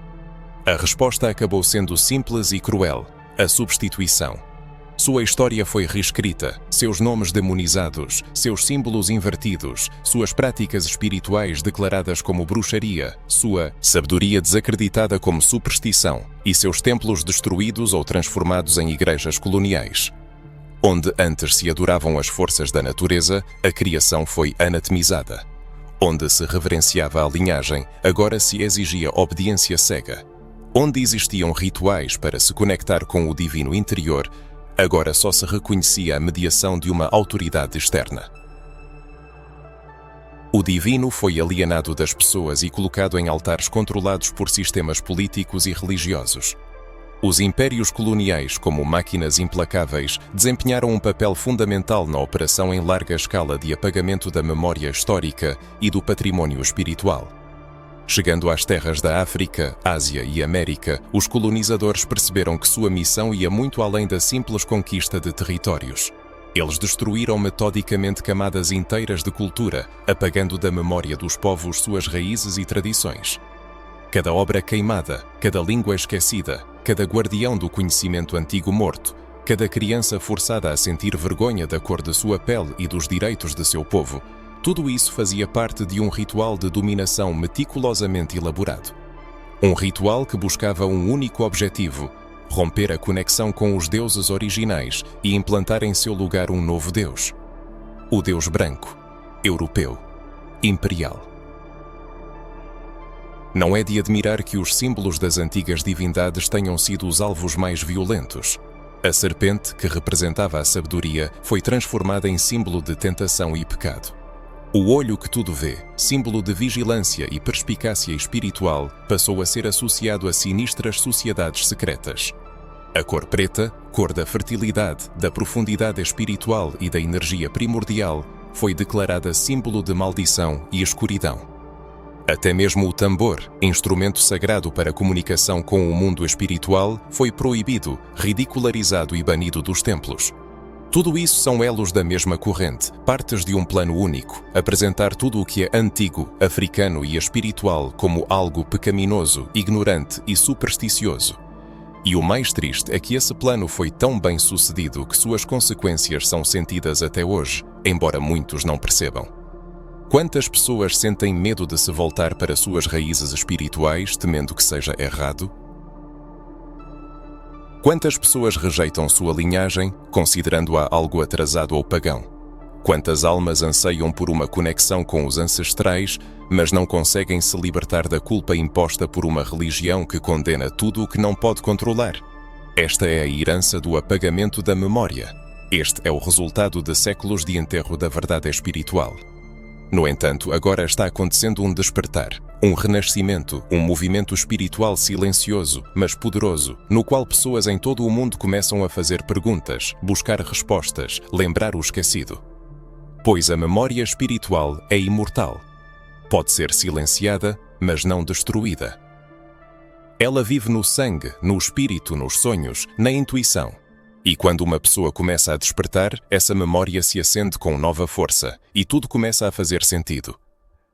A resposta acabou sendo simples e cruel: a substituição. Sua história foi reescrita, seus nomes demonizados, seus símbolos invertidos, suas práticas espirituais declaradas como bruxaria, sua sabedoria desacreditada como superstição e seus templos destruídos ou transformados em igrejas coloniais. Onde antes se adoravam as forças da natureza, a criação foi anatemizada. Onde se reverenciava a linhagem, agora se exigia obediência cega. Onde existiam rituais para se conectar com o divino interior, agora só se reconhecia a mediação de uma autoridade externa. O divino foi alienado das pessoas e colocado em altares controlados por sistemas políticos e religiosos. Os impérios coloniais, como máquinas implacáveis, desempenharam um papel fundamental na operação em larga escala de apagamento da memória histórica e do património espiritual. Chegando às terras da África, Ásia e América, os colonizadores perceberam que sua missão ia muito além da simples conquista de territórios. Eles destruíram metodicamente camadas inteiras de cultura, apagando da memória dos povos suas raízes e tradições. Cada obra queimada, cada língua esquecida, cada guardião do conhecimento antigo morto, cada criança forçada a sentir vergonha da cor de sua pele e dos direitos de seu povo, tudo isso fazia parte de um ritual de dominação meticulosamente elaborado. Um ritual que buscava um único objetivo: romper a conexão com os deuses originais e implantar em seu lugar um novo deus. O deus branco, europeu, imperial. Não é de admirar que os símbolos das antigas divindades tenham sido os alvos mais violentos. A serpente, que representava a sabedoria, foi transformada em símbolo de tentação e pecado. O olho que tudo vê, símbolo de vigilância e perspicácia espiritual, passou a ser associado a sinistras sociedades secretas. A cor preta, cor da fertilidade, da profundidade espiritual e da energia primordial, foi declarada símbolo de maldição e escuridão. Até mesmo o tambor, instrumento sagrado para comunicação com o mundo espiritual, foi proibido, ridicularizado e banido dos templos. Tudo isso são elos da mesma corrente, partes de um plano único: apresentar tudo o que é antigo, africano e espiritual como algo pecaminoso, ignorante e supersticioso. E o mais triste é que esse plano foi tão bem sucedido que suas consequências são sentidas até hoje, embora muitos não percebam. Quantas pessoas sentem medo de se voltar para suas raízes espirituais, temendo que seja errado? Quantas pessoas rejeitam sua linhagem, considerando-a algo atrasado ou pagão? Quantas almas anseiam por uma conexão com os ancestrais, mas não conseguem se libertar da culpa imposta por uma religião que condena tudo o que não pode controlar? Esta é a herança do apagamento da memória. Este é o resultado de séculos de enterro da verdade espiritual. No entanto, agora está acontecendo um despertar, um renascimento, um movimento espiritual silencioso, mas poderoso, no qual pessoas em todo o mundo começam a fazer perguntas, buscar respostas, lembrar o esquecido. Pois a memória espiritual é imortal. Pode ser silenciada, mas não destruída. Ela vive no sangue, no espírito, nos sonhos, na intuição. E quando uma pessoa começa a despertar, essa memória se acende com nova força e tudo começa a fazer sentido.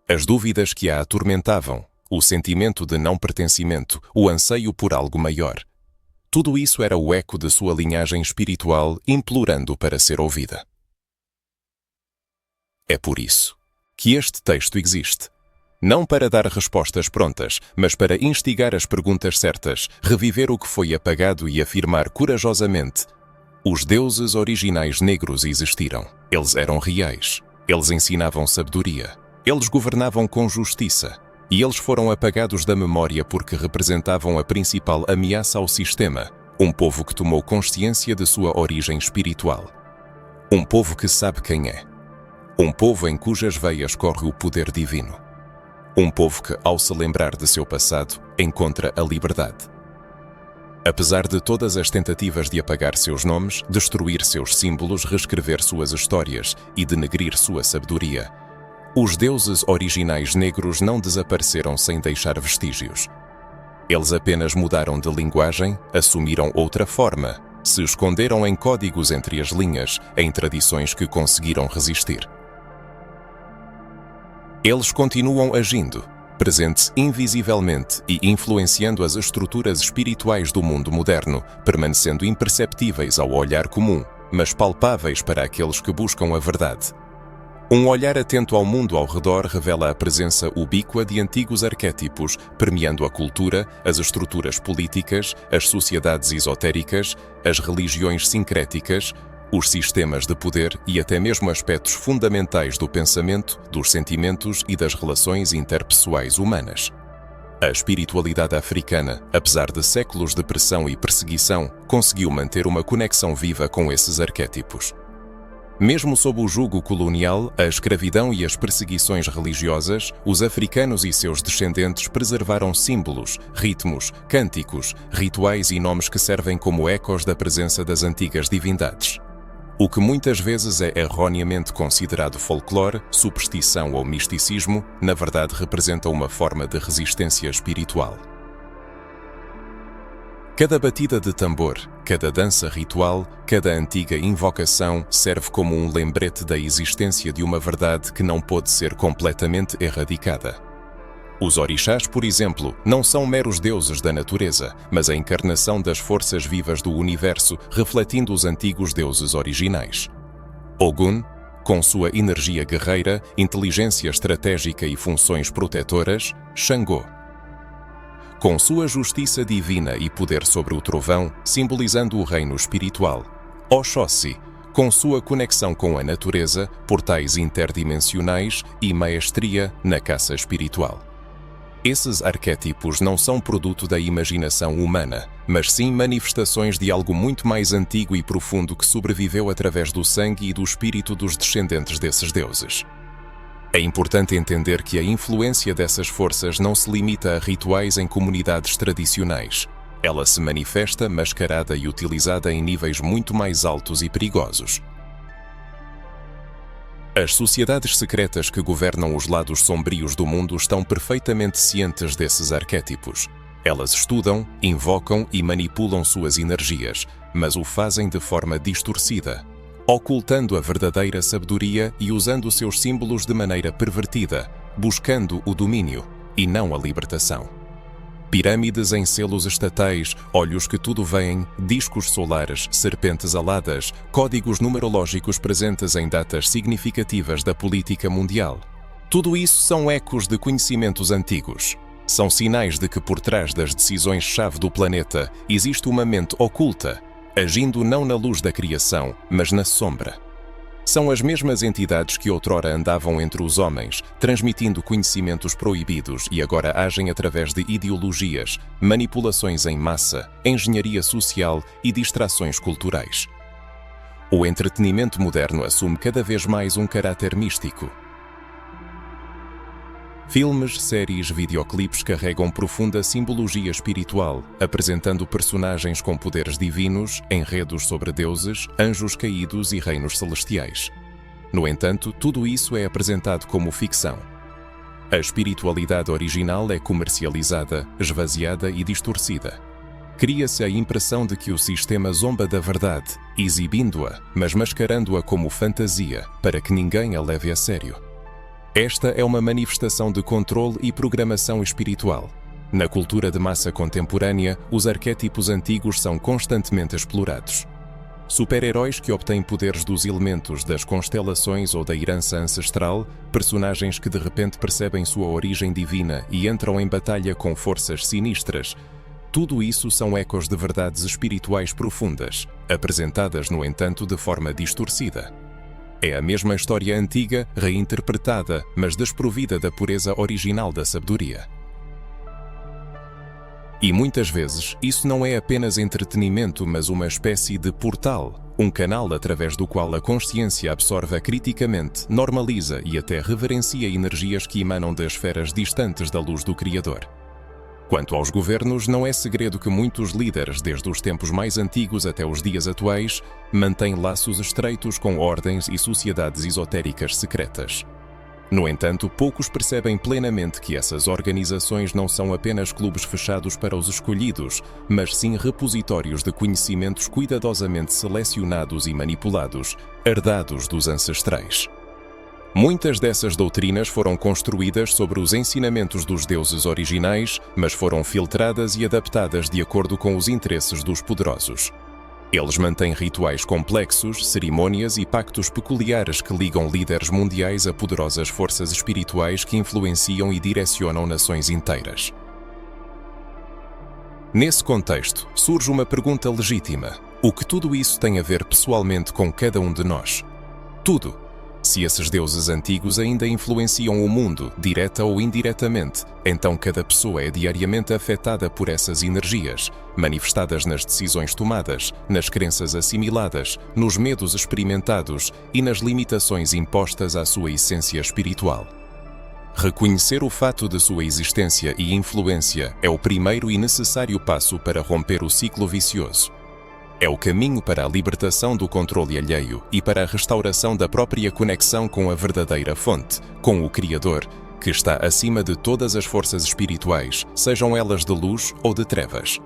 As dúvidas que a atormentavam, o sentimento de não pertencimento, o anseio por algo maior. Tudo isso era o eco de sua linhagem espiritual implorando para ser ouvida. É por isso que este texto existe. Não para dar respostas prontas, mas para instigar as perguntas certas, reviver o que foi apagado e afirmar corajosamente: os deuses originais negros existiram. Eles eram reais. Eles ensinavam sabedoria. Eles governavam com justiça. E eles foram apagados da memória porque representavam a principal ameaça ao sistema, um povo que tomou consciência de sua origem espiritual. Um povo que sabe quem é. Um povo em cujas veias corre o poder divino. Um povo que, ao se lembrar de seu passado, encontra a liberdade. Apesar de todas as tentativas de apagar seus nomes, destruir seus símbolos, reescrever suas histórias e denegrir sua sabedoria, os deuses originais negros não desapareceram sem deixar vestígios. Eles apenas mudaram de linguagem, assumiram outra forma, se esconderam em códigos entre as linhas, em tradições que conseguiram resistir. Eles continuam agindo, presentes invisivelmente e influenciando as estruturas espirituais do mundo moderno, permanecendo imperceptíveis ao olhar comum, mas palpáveis para aqueles que buscam a verdade. Um olhar atento ao mundo ao redor revela a presença ubíqua de antigos arquétipos, permeando a cultura, as estruturas políticas, as sociedades esotéricas, as religiões sincréticas, os sistemas de poder e até mesmo aspectos fundamentais do pensamento, dos sentimentos e das relações interpessoais humanas. A espiritualidade africana, apesar de séculos de pressão e perseguição, conseguiu manter uma conexão viva com esses arquétipos. Mesmo sob o jugo colonial, a escravidão e as perseguições religiosas, os africanos e seus descendentes preservaram símbolos, ritmos, cânticos, rituais e nomes que servem como ecos da presença das antigas divindades. O que muitas vezes é erroneamente considerado folclore, superstição ou misticismo, na verdade representa uma forma de resistência espiritual. Cada batida de tambor, cada dança ritual, cada antiga invocação serve como um lembrete da existência de uma verdade que não pode ser completamente erradicada. Os orixás, por exemplo, não são meros deuses da natureza, mas a encarnação das forças vivas do universo, refletindo os antigos deuses originais. Ogum, com sua energia guerreira, inteligência estratégica e funções protetoras, Xangô, com sua justiça divina e poder sobre o trovão, simbolizando o reino espiritual, Oxóssi, com sua conexão com a natureza, portais interdimensionais e maestria na caça espiritual. Esses arquétipos não são produto da imaginação humana, mas sim manifestações de algo muito mais antigo e profundo que sobreviveu através do sangue e do espírito dos descendentes desses deuses. É importante entender que a influência dessas forças não se limita a rituais em comunidades tradicionais. Ela se manifesta mascarada e utilizada em níveis muito mais altos e perigosos. As sociedades secretas que governam os lados sombrios do mundo estão perfeitamente cientes desses arquétipos. Elas estudam, invocam e manipulam suas energias, mas o fazem de forma distorcida, ocultando a verdadeira sabedoria e usando seus símbolos de maneira pervertida, buscando o domínio e não a libertação. Pirâmides em selos estatais, olhos que tudo veem, discos solares, serpentes aladas, códigos numerológicos presentes em datas significativas da política mundial. Tudo isso são ecos de conhecimentos antigos. São sinais de que por trás das decisões-chave do planeta existe uma mente oculta, agindo não na luz da criação, mas na sombra. São as mesmas entidades que outrora andavam entre os homens, transmitindo conhecimentos proibidos e agora agem através de ideologias, manipulações em massa, engenharia social e distrações culturais. O entretenimento moderno assume cada vez mais um caráter místico. Filmes, séries, videoclipes carregam profunda simbologia espiritual, apresentando personagens com poderes divinos, enredos sobre deuses, anjos caídos e reinos celestiais. No entanto, tudo isso é apresentado como ficção. A espiritualidade original é comercializada, esvaziada e distorcida. Cria-se a impressão de que o sistema zomba da verdade, exibindo-a, mas mascarando-a como fantasia, para que ninguém a leve a sério. Esta é uma manifestação de controle e programação espiritual. Na cultura de massa contemporânea, os arquétipos antigos são constantemente explorados. Super-heróis que obtêm poderes dos elementos das constelações ou da herança ancestral, personagens que de repente percebem sua origem divina e entram em batalha com forças sinistras. Tudo isso são ecos de verdades espirituais profundas, apresentadas, no entanto, de forma distorcida. É a mesma história antiga, reinterpretada, mas desprovida da pureza original da sabedoria. E muitas vezes, isso não é apenas entretenimento, mas uma espécie de portal, um canal através do qual a consciência absorve criticamente, normaliza e até reverencia energias que emanam das esferas distantes da luz do Criador. Quanto aos governos, não é segredo que muitos líderes, desde os tempos mais antigos até os dias atuais, mantêm laços estreitos com ordens e sociedades esotéricas secretas. No entanto, poucos percebem plenamente que essas organizações não são apenas clubes fechados para os escolhidos, mas sim repositórios de conhecimentos cuidadosamente selecionados e manipulados, herdados dos ancestrais. Muitas dessas doutrinas foram construídas sobre os ensinamentos dos deuses originais, mas foram filtradas e adaptadas de acordo com os interesses dos poderosos. Eles mantêm rituais complexos, cerimônias e pactos peculiares que ligam líderes mundiais a poderosas forças espirituais que influenciam e direcionam nações inteiras. Nesse contexto, surge uma pergunta legítima: o que tudo isso tem a ver pessoalmente com cada um de nós? Tudo. Se esses deuses antigos ainda influenciam o mundo, direta ou indiretamente, então cada pessoa é diariamente afetada por essas energias, manifestadas nas decisões tomadas, nas crenças assimiladas, nos medos experimentados e nas limitações impostas à sua essência espiritual. Reconhecer o fato de sua existência e influência é o primeiro e necessário passo para romper o ciclo vicioso. É o caminho para a libertação do controle alheio e para a restauração da própria conexão com a verdadeira fonte, com o Criador, que está acima de todas as forças espirituais, sejam elas de luz ou de trevas.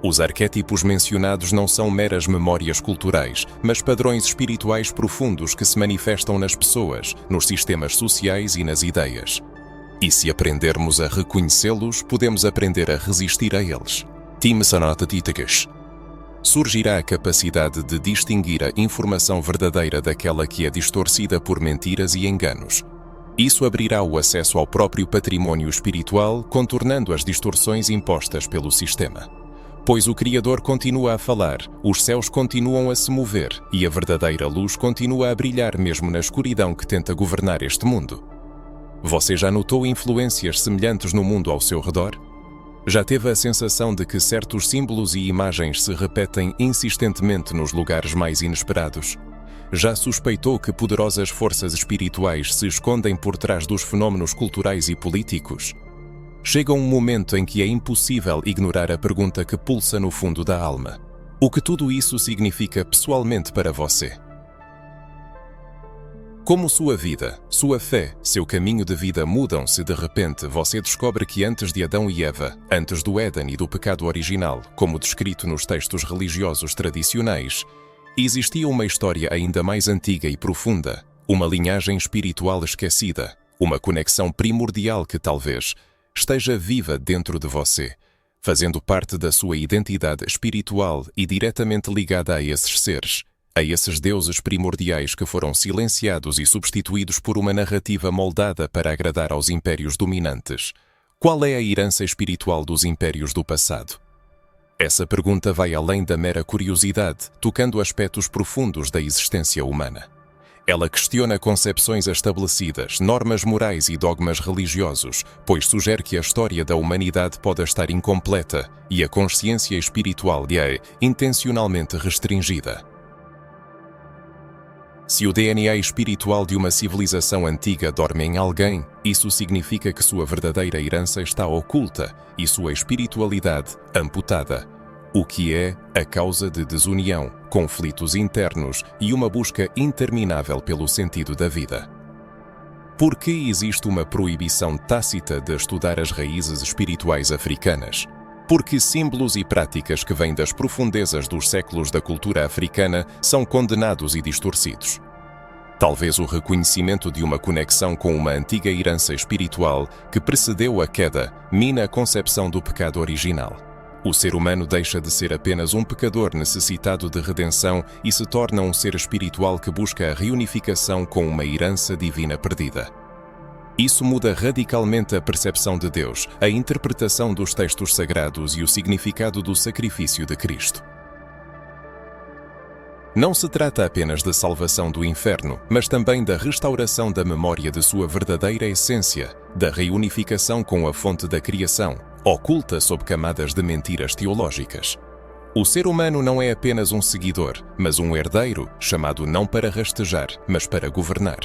Os arquétipos mencionados não são meras memórias culturais, mas padrões espirituais profundos que se manifestam nas pessoas, nos sistemas sociais e nas ideias. E se aprendermos a reconhecê-los, podemos aprender a resistir a eles. Tim Sanatatitas. Surgirá a capacidade de distinguir a informação verdadeira daquela que é distorcida por mentiras e enganos. Isso abrirá o acesso ao próprio patrimônio espiritual, contornando as distorções impostas pelo sistema. Pois o Criador continua a falar, os céus continuam a se mover e a verdadeira luz continua a brilhar mesmo na escuridão que tenta governar este mundo. Você já notou influências semelhantes no mundo ao seu redor? Já teve a sensação de que certos símbolos e imagens se repetem insistentemente nos lugares mais inesperados? Já suspeitou que poderosas forças espirituais se escondem por trás dos fenômenos culturais e políticos? Chega um momento em que é impossível ignorar a pergunta que pulsa no fundo da alma: o que tudo isso significa pessoalmente para você? Como sua vida, sua fé, seu caminho de vida mudam se de repente você descobre que antes de Adão e Eva, antes do Éden e do pecado original, como descrito nos textos religiosos tradicionais, existia uma história ainda mais antiga e profunda, uma linhagem espiritual esquecida, uma conexão primordial que talvez esteja viva dentro de você, fazendo parte da sua identidade espiritual e diretamente ligada a esses seres, a esses deuses primordiais que foram silenciados e substituídos por uma narrativa moldada para agradar aos impérios dominantes. Qual é a herança espiritual dos impérios do passado? Essa pergunta vai além da mera curiosidade, tocando aspectos profundos da existência humana. Ela questiona concepções estabelecidas, normas morais e dogmas religiosos, pois sugere que a história da humanidade pode estar incompleta e a consciência espiritual lhe é intencionalmente restringida. Se o DNA espiritual de uma civilização antiga dorme em alguém, isso significa que sua verdadeira herança está oculta e sua espiritualidade amputada, o que é a causa de desunião, conflitos internos e uma busca interminável pelo sentido da vida. Por que existe uma proibição tácita de estudar as raízes espirituais africanas? Porque símbolos e práticas que vêm das profundezas dos séculos da cultura africana são condenados e distorcidos. Talvez o reconhecimento de uma conexão com uma antiga herança espiritual que precedeu a queda mina a concepção do pecado original. O ser humano deixa de ser apenas um pecador necessitado de redenção e se torna um ser espiritual que busca a reunificação com uma herança divina perdida. Isso muda radicalmente a percepção de Deus, a interpretação dos textos sagrados e o significado do sacrifício de Cristo. Não se trata apenas da salvação do inferno, mas também da restauração da memória de sua verdadeira essência, da reunificação com a fonte da criação, oculta sob camadas de mentiras teológicas. O ser humano não é apenas um seguidor, mas um herdeiro, chamado não para rastejar, mas para governar.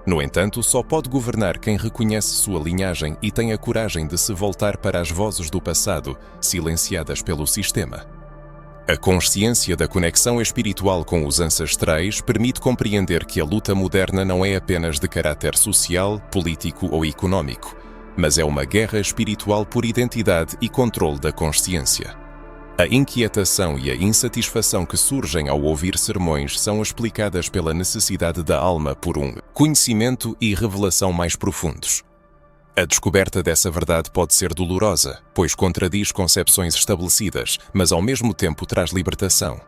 No entanto, só pode governar quem reconhece sua linhagem e tem a coragem de se voltar para as vozes do passado, silenciadas pelo sistema. A consciência da conexão espiritual com os ancestrais permite compreender que a luta moderna não é apenas de caráter social, político ou econômico, mas é uma guerra espiritual por identidade e controle da consciência. A inquietação e a insatisfação que surgem ao ouvir sermões são explicadas pela necessidade da alma por um conhecimento e revelação mais profundos. A descoberta dessa verdade pode ser dolorosa, pois contradiz concepções estabelecidas, mas ao mesmo tempo traz libertação.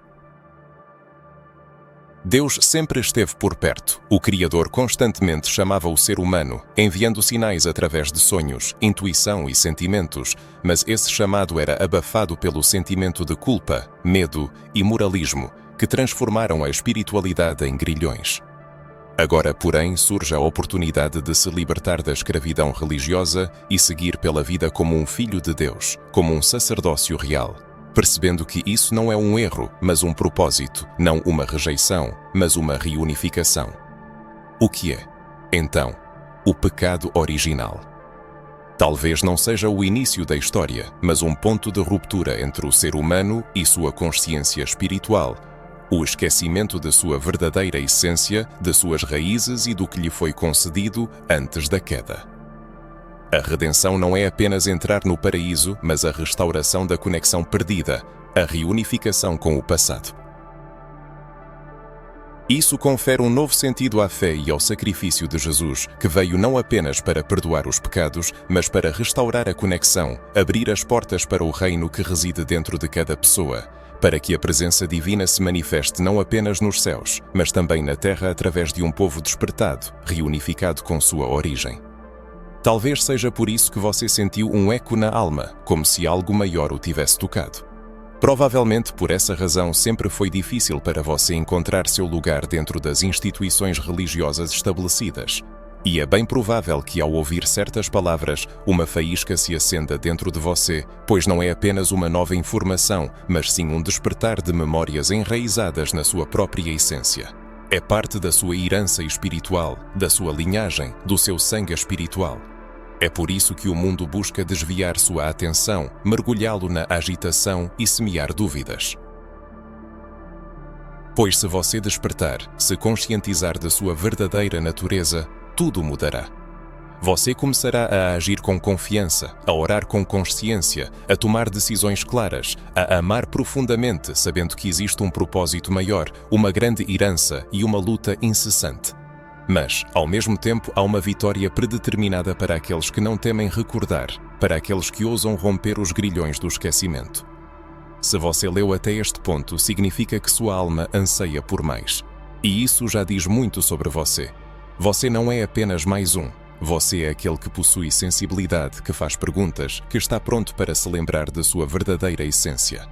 Deus sempre esteve por perto. O Criador constantemente chamava o ser humano, enviando sinais através de sonhos, intuição e sentimentos, mas esse chamado era abafado pelo sentimento de culpa, medo e moralismo, que transformaram a espiritualidade em grilhões. Agora, porém, surge a oportunidade de se libertar da escravidão religiosa e seguir pela vida como um filho de Deus, como um sacerdócio real, percebendo que isso não é um erro, mas um propósito, não uma rejeição, mas uma reunificação. O que é, então, o pecado original? Talvez não seja o início da história, mas um ponto de ruptura entre o ser humano e sua consciência espiritual, o esquecimento de sua verdadeira essência, de suas raízes e do que lhe foi concedido antes da queda. A redenção não é apenas entrar no paraíso, mas a restauração da conexão perdida, a reunificação com o passado. Isso confere um novo sentido à fé e ao sacrifício de Jesus, que veio não apenas para perdoar os pecados, mas para restaurar a conexão, abrir as portas para o reino que reside dentro de cada pessoa, para que a presença divina se manifeste não apenas nos céus, mas também na terra através de um povo despertado, reunificado com sua origem. Talvez seja por isso que você sentiu um eco na alma, como se algo maior o tivesse tocado. Provavelmente por essa razão sempre foi difícil para você encontrar seu lugar dentro das instituições religiosas estabelecidas. E é bem provável que ao ouvir certas palavras, uma faísca se acenda dentro de você, pois não é apenas uma nova informação, mas sim um despertar de memórias enraizadas na sua própria essência. É parte da sua herança espiritual, da sua linhagem, do seu sangue espiritual. É por isso que o mundo busca desviar sua atenção, mergulhá-lo na agitação e semear dúvidas. Pois se você despertar, se conscientizar da sua verdadeira natureza, tudo mudará. Você começará a agir com confiança, a orar com consciência, a tomar decisões claras, a amar profundamente, sabendo que existe um propósito maior, uma grande herança e uma luta incessante. Mas, ao mesmo tempo, há uma vitória predeterminada para aqueles que não temem recordar, para aqueles que ousam romper os grilhões do esquecimento. Se você leu até este ponto, significa que sua alma anseia por mais. E isso já diz muito sobre você. Você não é apenas mais um. Você é aquele que possui sensibilidade, que faz perguntas, que está pronto para se lembrar da sua verdadeira essência.